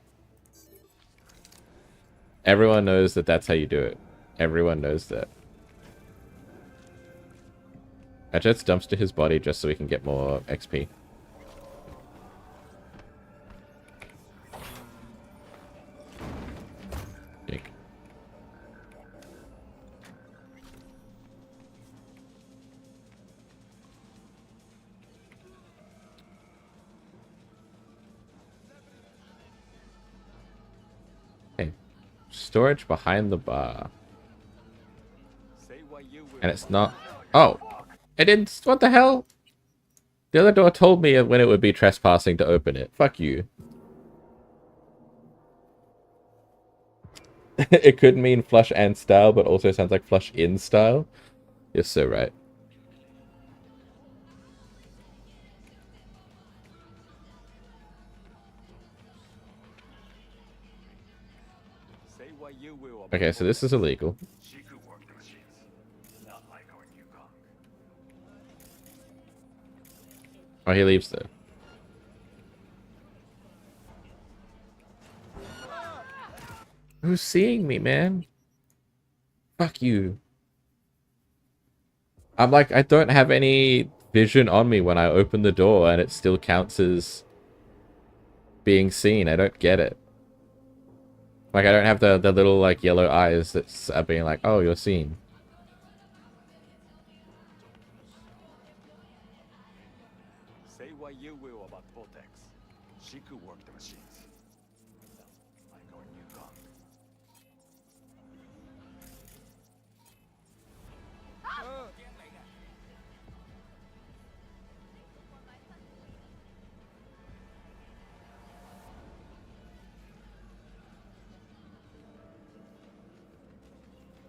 Everyone knows that that's how you do it. Everyone knows that. Let's dumpster his body just so we can get more XP. Dick. Okay. Storage behind the bar. And it's not... Oh! It didn't... What the hell? The other door told me when it would be trespassing to open it. Fuck you. It could mean flush and style, but also sounds like flush in style. You're so right. Okay, so this is illegal. Oh, he leaves though. Who's seeing me, man? Fuck you. I'm like, I don't have any vision on me when I open the door and it still counts as being seen. I don't get it. Like, I don't have the little, like, yellow eyes that's being like, oh, you're seen. Say what you will about Vortex. She could work the machines. Like our new gun.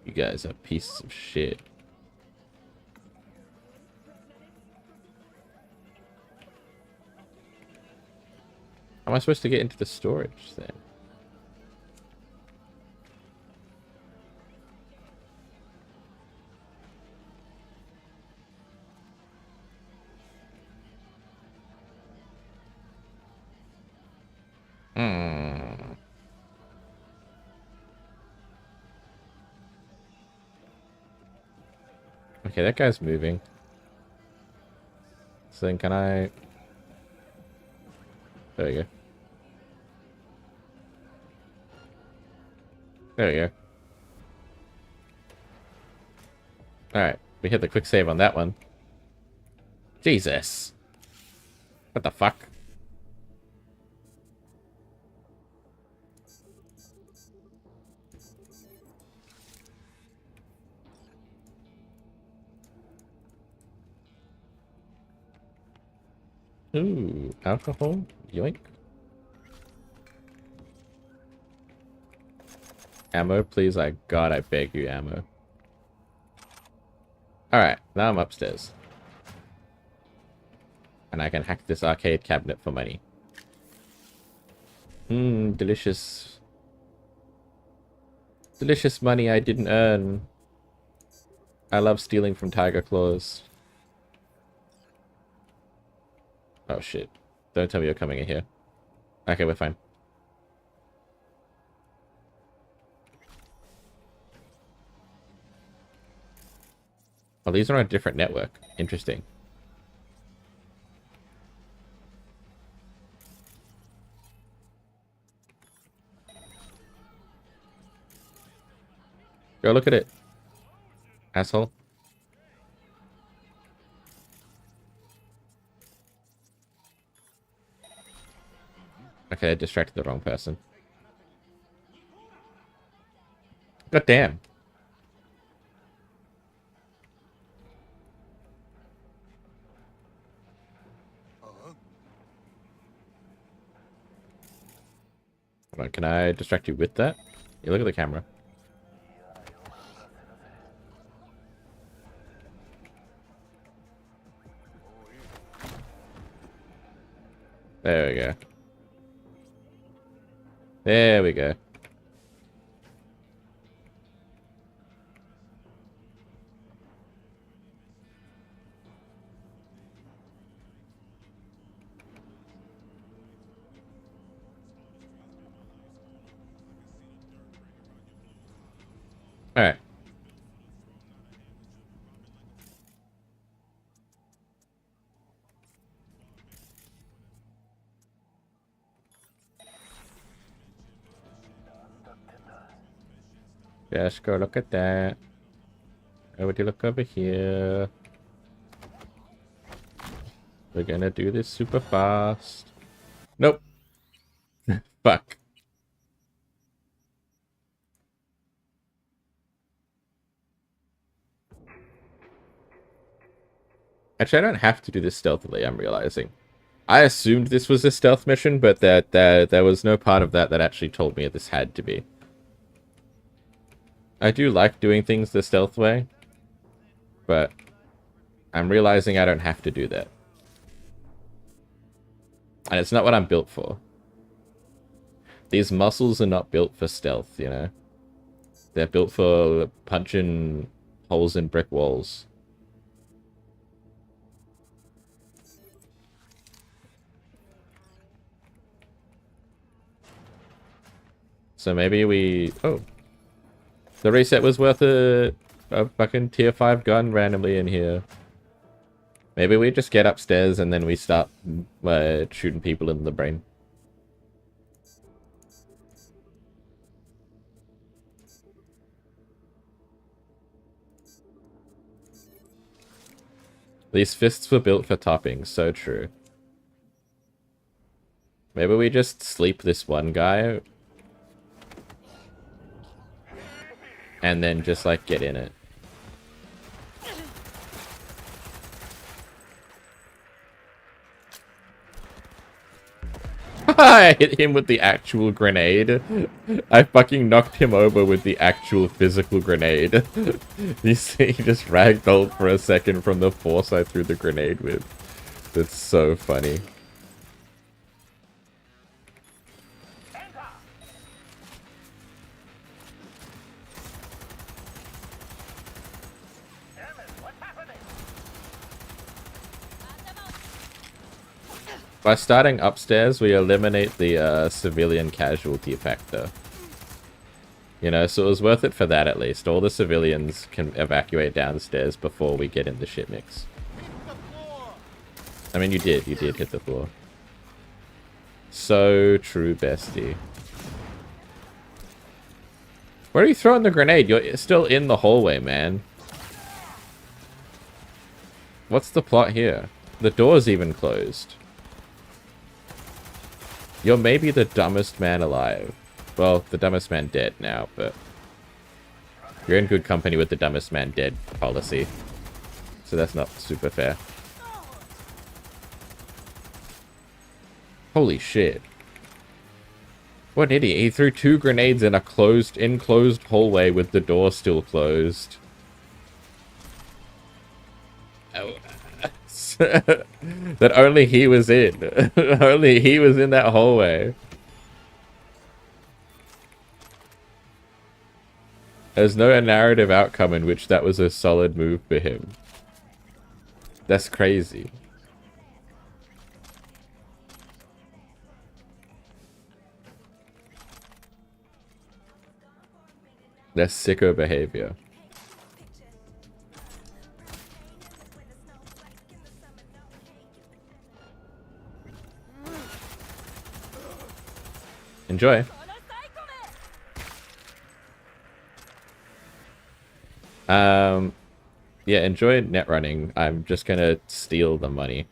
You guys are pieces of shit. How am I supposed to get into the storage thing? Hmm. Okay, that guy's moving. So then can I... There we go. There we go. Alright, we hit the quick save on that one. Jesus. What the fuck? Ooh, alcohol? Yoink. Ammo, please. God, I beg you, ammo. Alright, now I'm upstairs. And I can hack this arcade cabinet for money. Mmm, delicious. Delicious money I didn't earn. I love stealing from Tiger Claws. Oh shit. Don't tell me you're coming in here. Okay, we're fine. Oh, these are on a different network. Interesting. Go look at it. Asshole. Okay, I distracted the wrong person. God damn. Hold on, can I distract you with that? You look at the camera. There we go. There we go. Alright. Just go look at that. Everybody look over here. We're gonna do this super fast. Nope. Fuck. Actually, I don't have to do this stealthily, I'm realizing. I assumed this was a stealth mission, but there was no part of that that actually told me this had to be. I do like doing things the stealth way, but I'm realizing I don't have to do that. And it's not what I'm built for. These muscles are not built for stealth, you know? They're built for punching holes in brick walls. So maybe we... Oh. The reset was worth a fucking tier 5 gun randomly in here. Maybe we just get upstairs and then we start shooting people in the brain. These fists were built for topping, so true. Maybe we just sleep this one guy. And then just, like, get in it. I hit him with the actual grenade. I fucking knocked him over with the actual physical grenade. You see, he just ragdolled for a second from the force I threw the grenade with. That's so funny. By starting upstairs, we eliminate the civilian casualty factor. You know, so it was worth it for that at least. All the civilians can evacuate downstairs before we get in the shit mix. I mean, you did hit the floor. So true, bestie. Where are you throwing the grenade? You're still in the hallway, man. What's the plot here? The door's even closed. You're maybe the dumbest man alive. Well, the dumbest man dead now, but... You're in good company with the dumbest man dead policy. So that's not super fair. Holy shit. What an idiot. He threw 2 grenades in a enclosed hallway with the door still closed. Oh. That only he was in. Only he was in that hallway. There's no narrative outcome in which that was a solid move for him. That's crazy. That's sicko behavior. Enjoy. Yeah, enjoy net running. I'm just gonna steal the money.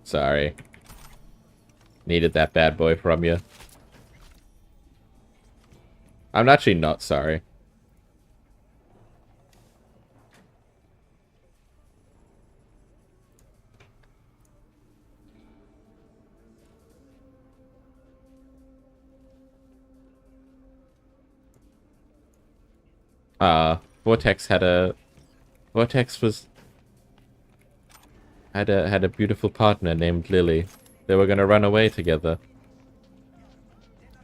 Sorry. Needed that bad boy from you. I'm actually not sorry. Vortex had a... Vortex was... Had a beautiful partner named Lily. They were gonna run away together.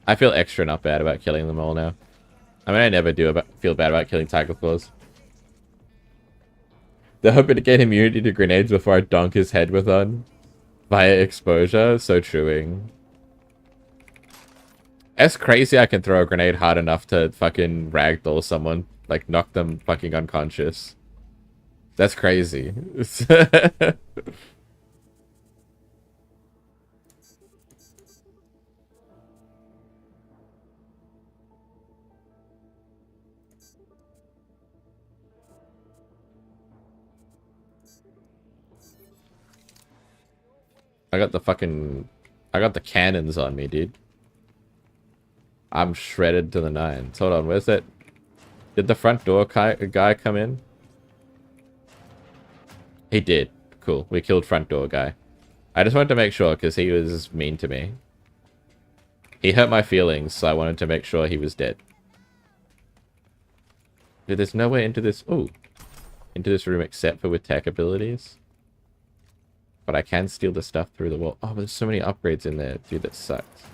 I feel extra not bad about killing them all now. I mean, I never feel bad about killing Tiger Claws. They're hoping to get immunity to grenades before I donk his head with one. Via exposure. So truing. It's crazy I can throw a grenade hard enough to fucking ragdoll someone. Like, knock them fucking unconscious. That's crazy. I got the cannons on me, dude. I'm shredded to the nines. Hold on, where's that? Did the front door guy come in? He did. Cool. We killed front door guy. I just wanted to make sure because he was mean to me. He hurt my feelings, so I wanted to make sure he was dead. Dude, there's no way into this... Ooh. Into this room except for with tech abilities. But I can steal the stuff through the wall. Oh, there's so many upgrades in there. Dude, that sucks.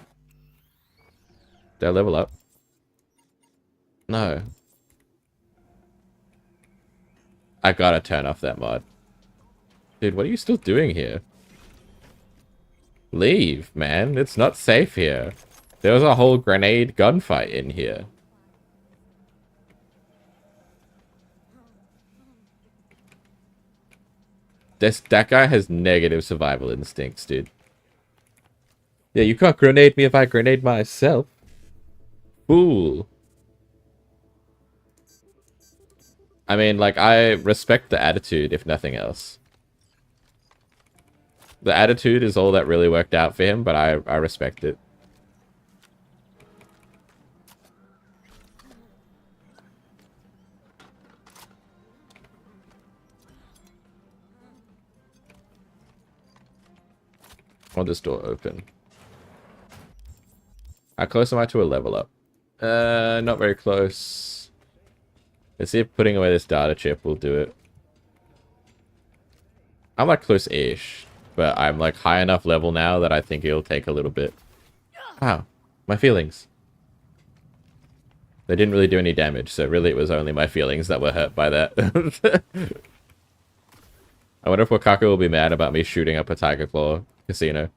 Did I level up? No. I gotta turn off that mod. Dude, what are you still doing here? Leave, man. It's not safe here. There was a whole grenade gunfight in here. That guy has negative survival instincts, dude. Yeah, you can't grenade me if I grenade myself. Fool. I mean, like, I respect the attitude, if nothing else. The attitude is all that really worked out for him, but I respect it. I want this door open. How close am I to a level up? Not very close. Let's see if putting away this data chip will do it. I'm like close-ish, but I'm like high enough level now that I think it'll take a little bit. Wow, my feelings. They didn't really do any damage, so really it was only my feelings that were hurt by that. I wonder if Wakako will be mad about me shooting up a Tiger Claw casino.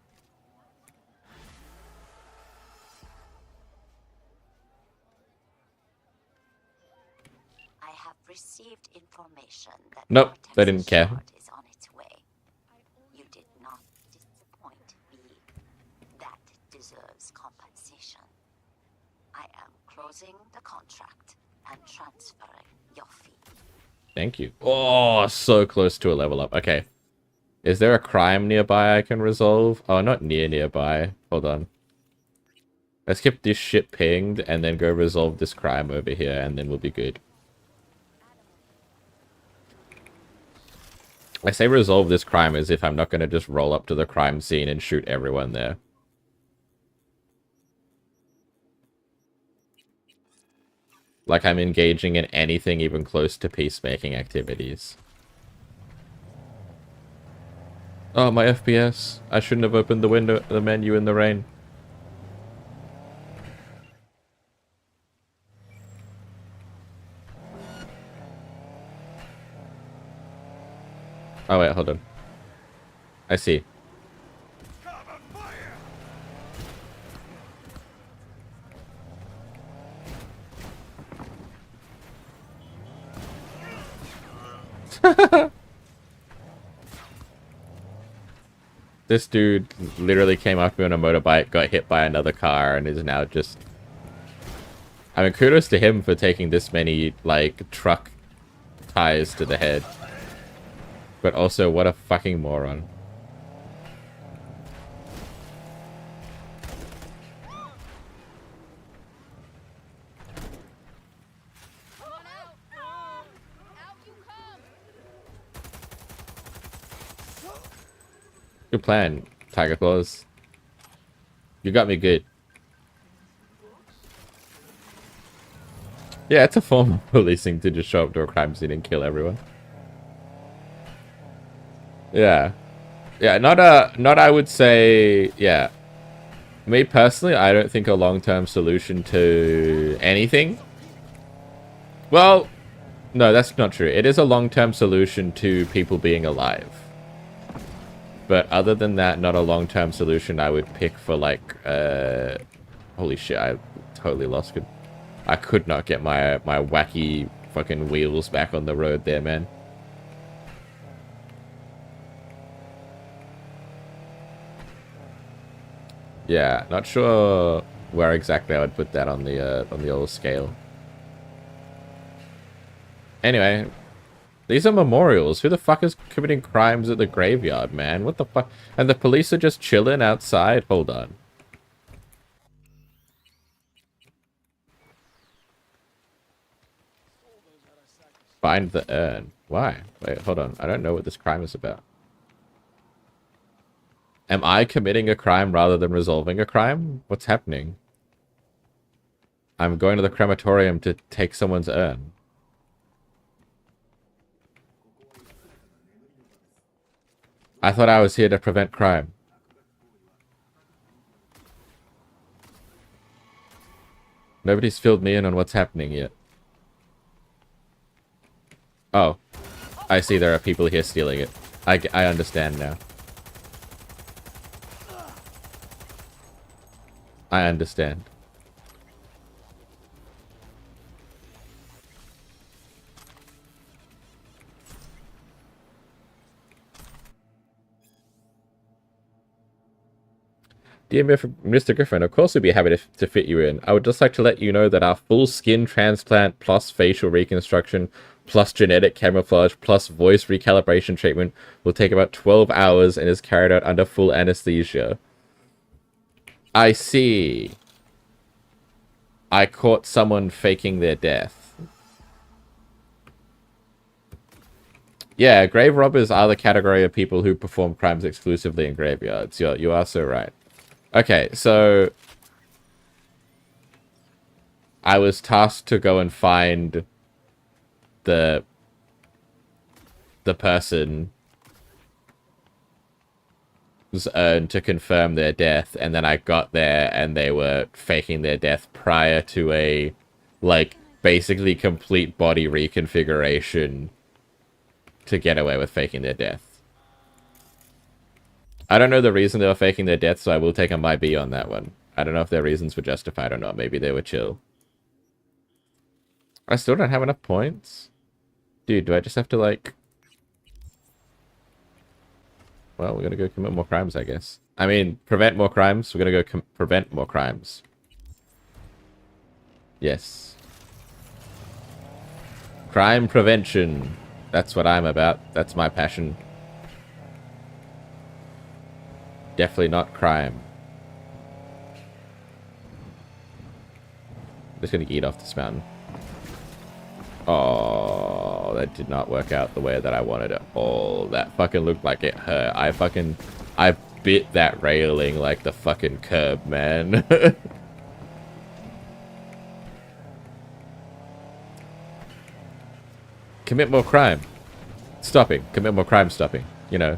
I have received information that Nope, they Vortex's didn't care. shard is on its way. You did not disappoint me. That deserves compensation. I am closing the contract and transferring your fee. Thank you. Oh, so close to a level up. Okay. Is there a crime nearby I can resolve? Oh, not nearby. Hold on. Let's keep this shit pinged and then go resolve this crime over here and then we'll be good. I say resolve this crime as if I'm not going to just roll up to the crime scene and shoot everyone there. Like I'm engaging in anything even close to peacemaking activities. Oh, my FPS. I shouldn't have opened the menu in the rain. Oh wait, hold on. I see. This dude literally came up on a motorbike, got hit by another car, and is now just... I mean, kudos to him for taking this many, like, truck tires to the head. But also, what a fucking moron. Good plan, Tiger Claws. You got me good. Yeah, it's a form of policing to just show up to a crime scene and kill everyone. Yeah. Yeah, not I would say, yeah. Me personally, I don't think a long-term solution to anything. Well, no, that's not true. It is a long-term solution to people being alive. But other than that, not a long-term solution I would pick for, like, holy shit, I totally lost it. I could not get my wacky fucking wheels back on the road there, man. Yeah, not sure where exactly I would put that on the old scale. Anyway, these are memorials. Who the fuck is committing crimes at the graveyard, man? What the fuck? And the police are just chilling outside? Hold on. Find the urn. Why? Wait, hold on. I don't know what this crime is about. Am I committing a crime rather than resolving a crime? What's happening? I'm going to the crematorium to take someone's urn. I thought I was here to prevent crime. Nobody's filled me in on what's happening yet. Oh. I see there are people here stealing it. I understand now. I understand. Dear Mr. Griffin, of course we'd be happy to fit you in. I would just like to let you know that our full skin transplant plus facial reconstruction plus genetic camouflage plus voice recalibration treatment will take about 12 hours and is carried out under full anesthesia. I see. I caught someone faking their death. Yeah, grave robbers are the category of people who perform crimes exclusively in graveyards. You are so right. Okay, so I was tasked to go and find the person's urn to confirm their death, and then I got there and they were faking their death prior to a like, basically complete body reconfiguration to get away with faking their death. I don't know the reason they were faking their death, so I will take a my B on that one. I don't know if their reasons were justified or not. Maybe they were chill. I still don't have enough points. Dude, do I just have to, like... Well, we're gonna go commit more crimes, I guess. I mean, prevent more crimes. We're gonna go prevent more crimes. Yes. Crime prevention. That's what I'm about. That's my passion. Definitely not crime. I'm just gonna eat off this mountain. Oh, that did not work out the way that I wanted it. Oh, that fucking looked like it hurt. I bit that railing like the fucking curb, man. Commit more crime. Stopping. Commit more crime stopping. You know.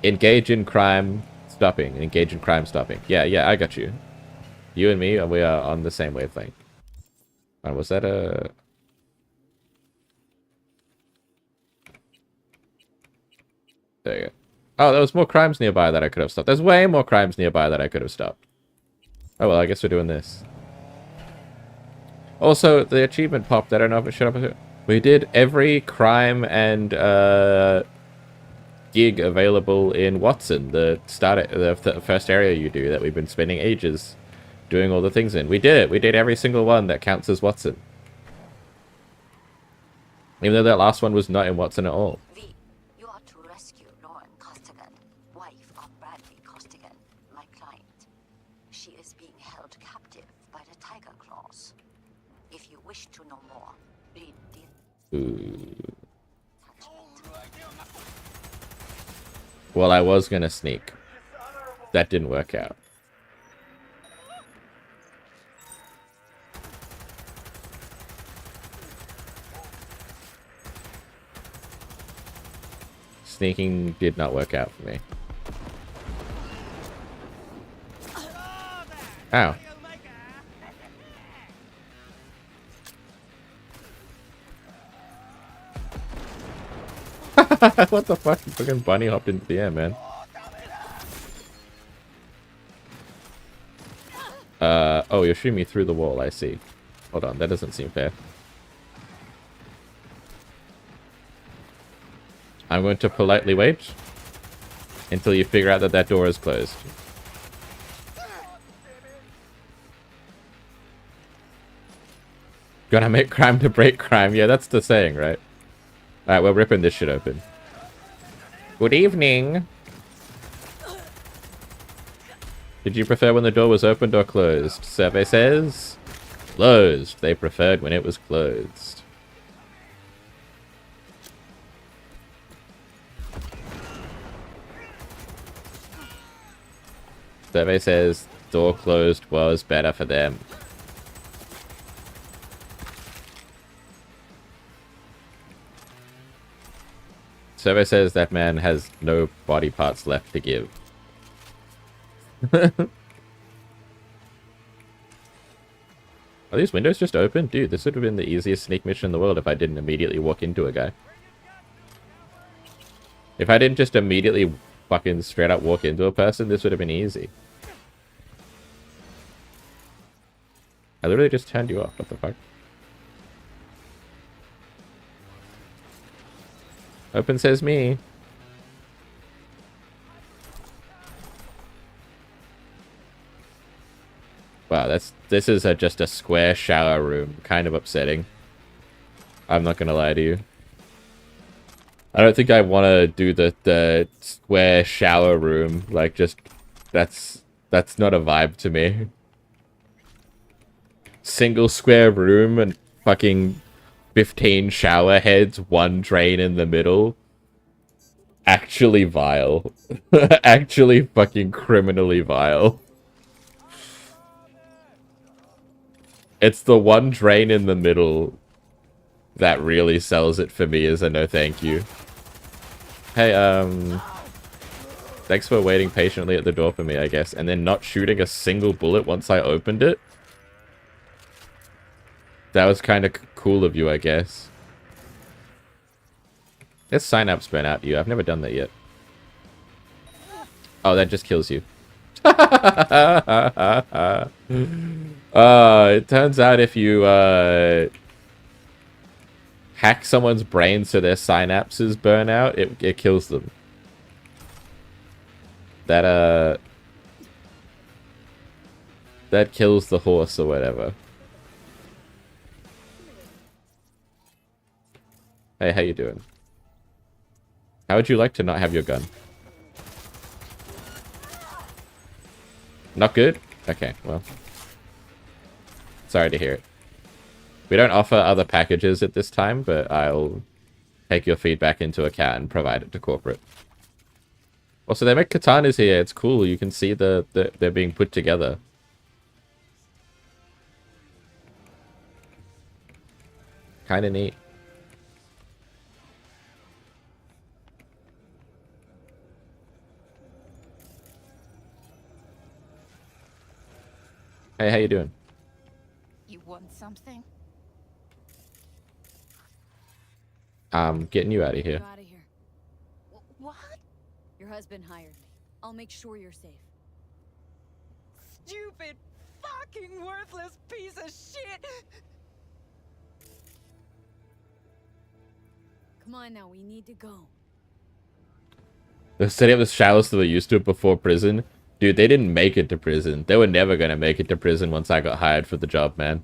Engage in crime stopping. Engage in crime stopping. Yeah, I got you. You and me, we are on the same wavelength. Was that a... There you go. Oh, there was more crimes nearby that I could have stopped. There's way more crimes nearby that I could have stopped. Oh, well, I guess we're doing this. Also, the achievement popped. I don't know if it showed up. We did every crime and gig available in Watson, the first area you do that we've been spending ages doing all the things in. We did it. We did every single one that counts as Watson. Even though that last one was not in Watson at all. V, you are to rescue Lauren Costigan, wife of Bradley Costigan, my client. She is being held captive by the Tiger Claws. If you wish to know more, read the... Ooh. Well, I was gonna sneak. That didn't work out. Sneaking did not work out for me. Ow. What the fuck? Fucking bunny hopped into the air, man. Oh, you're shooting me through the wall, I see. Hold on, that doesn't seem fair. I'm going to politely wait until you figure out that that door is closed. Gonna make crime to break crime. Yeah, that's the saying, right? Alright, we're ripping this shit open. Good evening. Did you prefer when the door was opened or closed? Survey says closed. They preferred when it was closed. Survey says door closed was better for them. Survey says that man has no body parts left to give. Are these windows just open? Dude, this would have been the easiest sneak mission in the world if I didn't immediately walk into a guy. If I didn't just immediately fucking straight up walk into a person, this would have been easy. I literally just turned you off. What the fuck? Open says me. Wow, this is just a square shower room. Kind of upsetting. I'm not gonna lie to you. I don't think I want to do the square shower room. Like, just that's not a vibe to me. Single square room and fucking 15 shower heads, one drain in the middle. Actually vile. Actually fucking criminally vile. It's the one drain in the middle that really sells it for me as a no thank you. Hey, thanks for waiting patiently at the door for me, I guess, and then not shooting a single bullet once I opened it. That was kind of cool of you, I guess. Let's sign up burn out you. I've never done that yet. Oh, that just kills you. It turns out if you hack someone's brain so their synapses burn out, it kills them. That kills the horse or whatever. Hey, how you doing? How would you like to not have your gun? Not good? Okay, well. Sorry to hear it. We don't offer other packages at this time, but I'll take your feedback into account and provide it to corporate. Also, they make katanas here. It's cool. You can see they're being put together. Kind of neat. Hey, how you doing? You want something? I'm getting you out of here. Out of here. What? Your husband hired me. I'll make sure you're safe. Stupid, fucking worthless piece of shit! Come on now, we need to go. They're setting up the showers that were used to it before prison. Dude, they didn't make it to prison. They were never gonna make it to prison once I got hired for the job, man.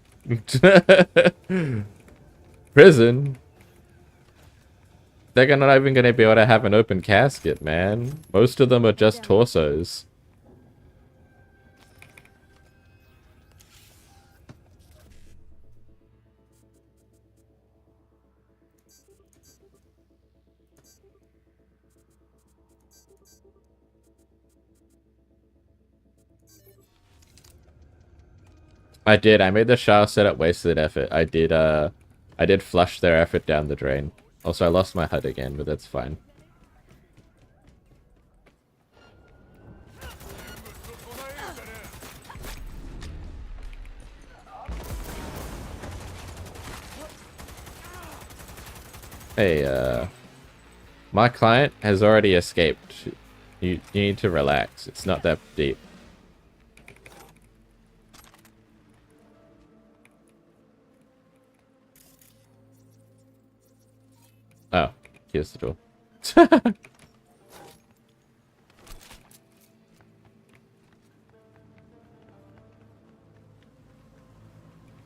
Prison? They're not even gonna be able to have an open casket, man. Most of them are just torsos. I did. I made the shower setup wasted effort. I did flush their effort down the drain. Also, I lost my HUD again, but that's fine. Hey, my client has already escaped. You need to relax. It's not that deep. Oh, here's the door.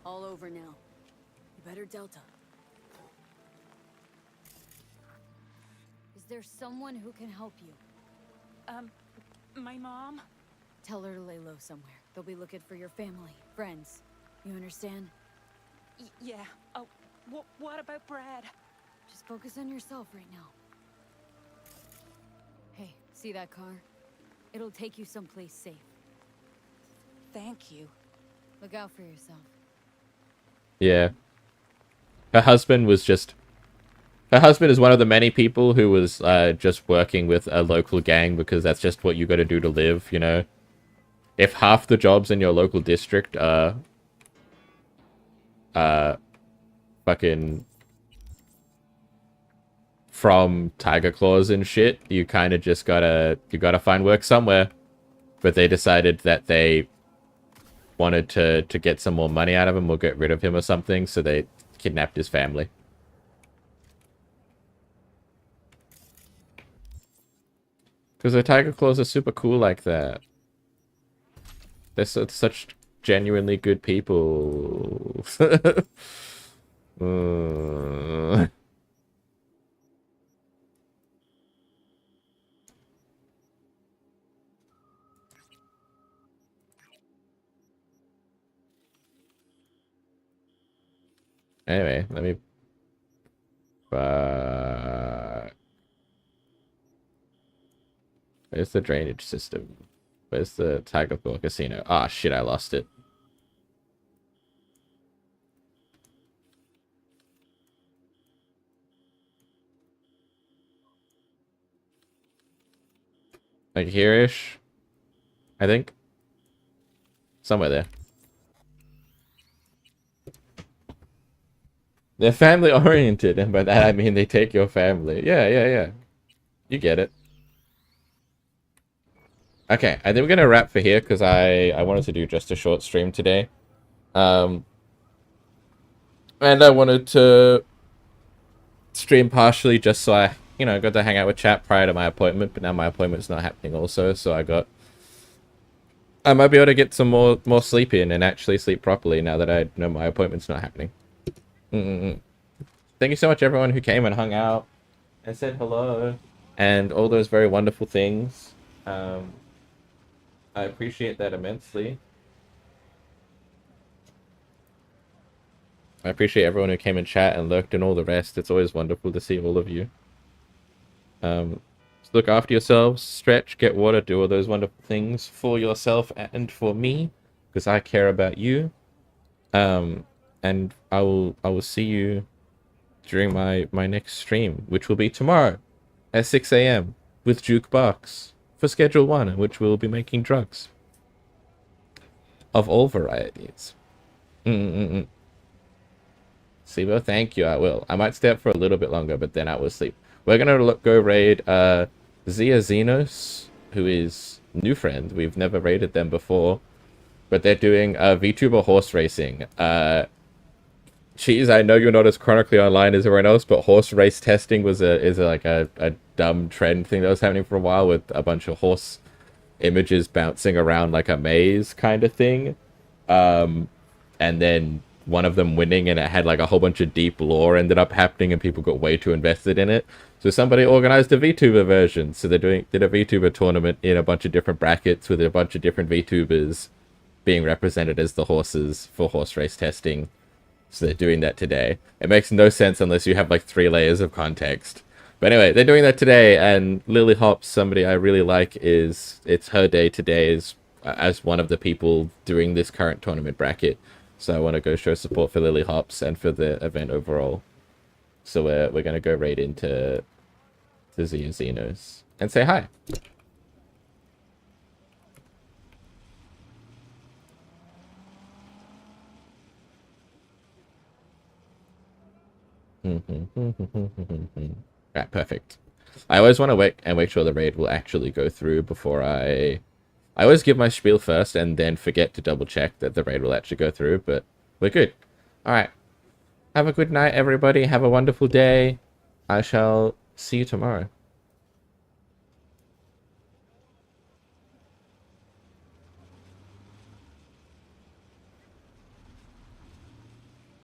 All over now. You better Delta. Is there someone who can help you? My mom? Tell her to lay low somewhere. They'll be looking for your family, friends. You understand? Yeah. Oh, what about Brad? Just focus on yourself right now. Hey, see that car? It'll take you someplace safe. Thank you. Look out for yourself. Yeah. Her husband was just... Her husband is one of the many people who was just working with a local gang because that's just what you gotta do to live, you know? If half the jobs in your local district are... fucking... from Tiger Claws and shit, you kind of just gotta... You gotta find work somewhere. But they decided that they wanted to get some more money out of him or get rid of him or something, so they kidnapped his family. Because the Tiger Claws are super cool like that. They're such genuinely good people. Anyway, let me... Where's the drainage system? Where's the Tiger Claw Casino? Ah, shit, I lost it. Like here-ish? I think. Somewhere there. They're family oriented, and by that I mean they take your family. Yeah. You get it. Okay, I think we're gonna wrap for here because I wanted to do just a short stream today. And I wanted to stream partially just so I, got to hang out with chat prior to my appointment, but now my appointment's not happening also, so I might be able to get some more sleep in and actually sleep properly now that I know my appointment's not happening. Thank you so much everyone who came and hung out and said hello and all those very wonderful things. I appreciate that immensely. I appreciate everyone who came and chat and lurked and all the rest. It's always wonderful to see all of you. Just look after yourselves, stretch, get water, do all those wonderful things for yourself and for me, because I care about you. And I will see you during my next stream, which will be tomorrow at 6 a.m. with Jukebox for Schedule 1, in which we'll be making drugs of all varieties. Sibo, thank you. I will. I might stay up for a little bit longer, but then I will sleep. We're gonna go raid Zia Xenos, who is new friend. We've never raided them before, but they're doing VTuber horse racing. Cheese, I know you're not as chronically online as everyone else, but horse race testing is like a dumb trend thing that was happening for a while with a bunch of horse images bouncing around like a maze kind of thing. And then one of them winning, and it had like a whole bunch of deep lore ended up happening, and people got way too invested in it. So somebody organized a VTuber version. So did a VTuber tournament in a bunch of different brackets with a bunch of different VTubers being represented as the horses for horse race testing. So they're doing that today. It makes no sense unless you have like 3 layers of context. But anyway, they're doing that today, and Lily Hops, somebody I really like, it's her day today as one of the people doing this current tournament bracket. So I want to go show support for Lily Hops and for the event overall. So we're gonna go right into the Zia Xenos and say hi. Right, perfect. I always want to wait and make sure the raid will actually go through before I always give my spiel first and then forget to double check that the raid will actually go through, but we're good. Alright. Have a good night, everybody. Have a wonderful day. I shall see you tomorrow.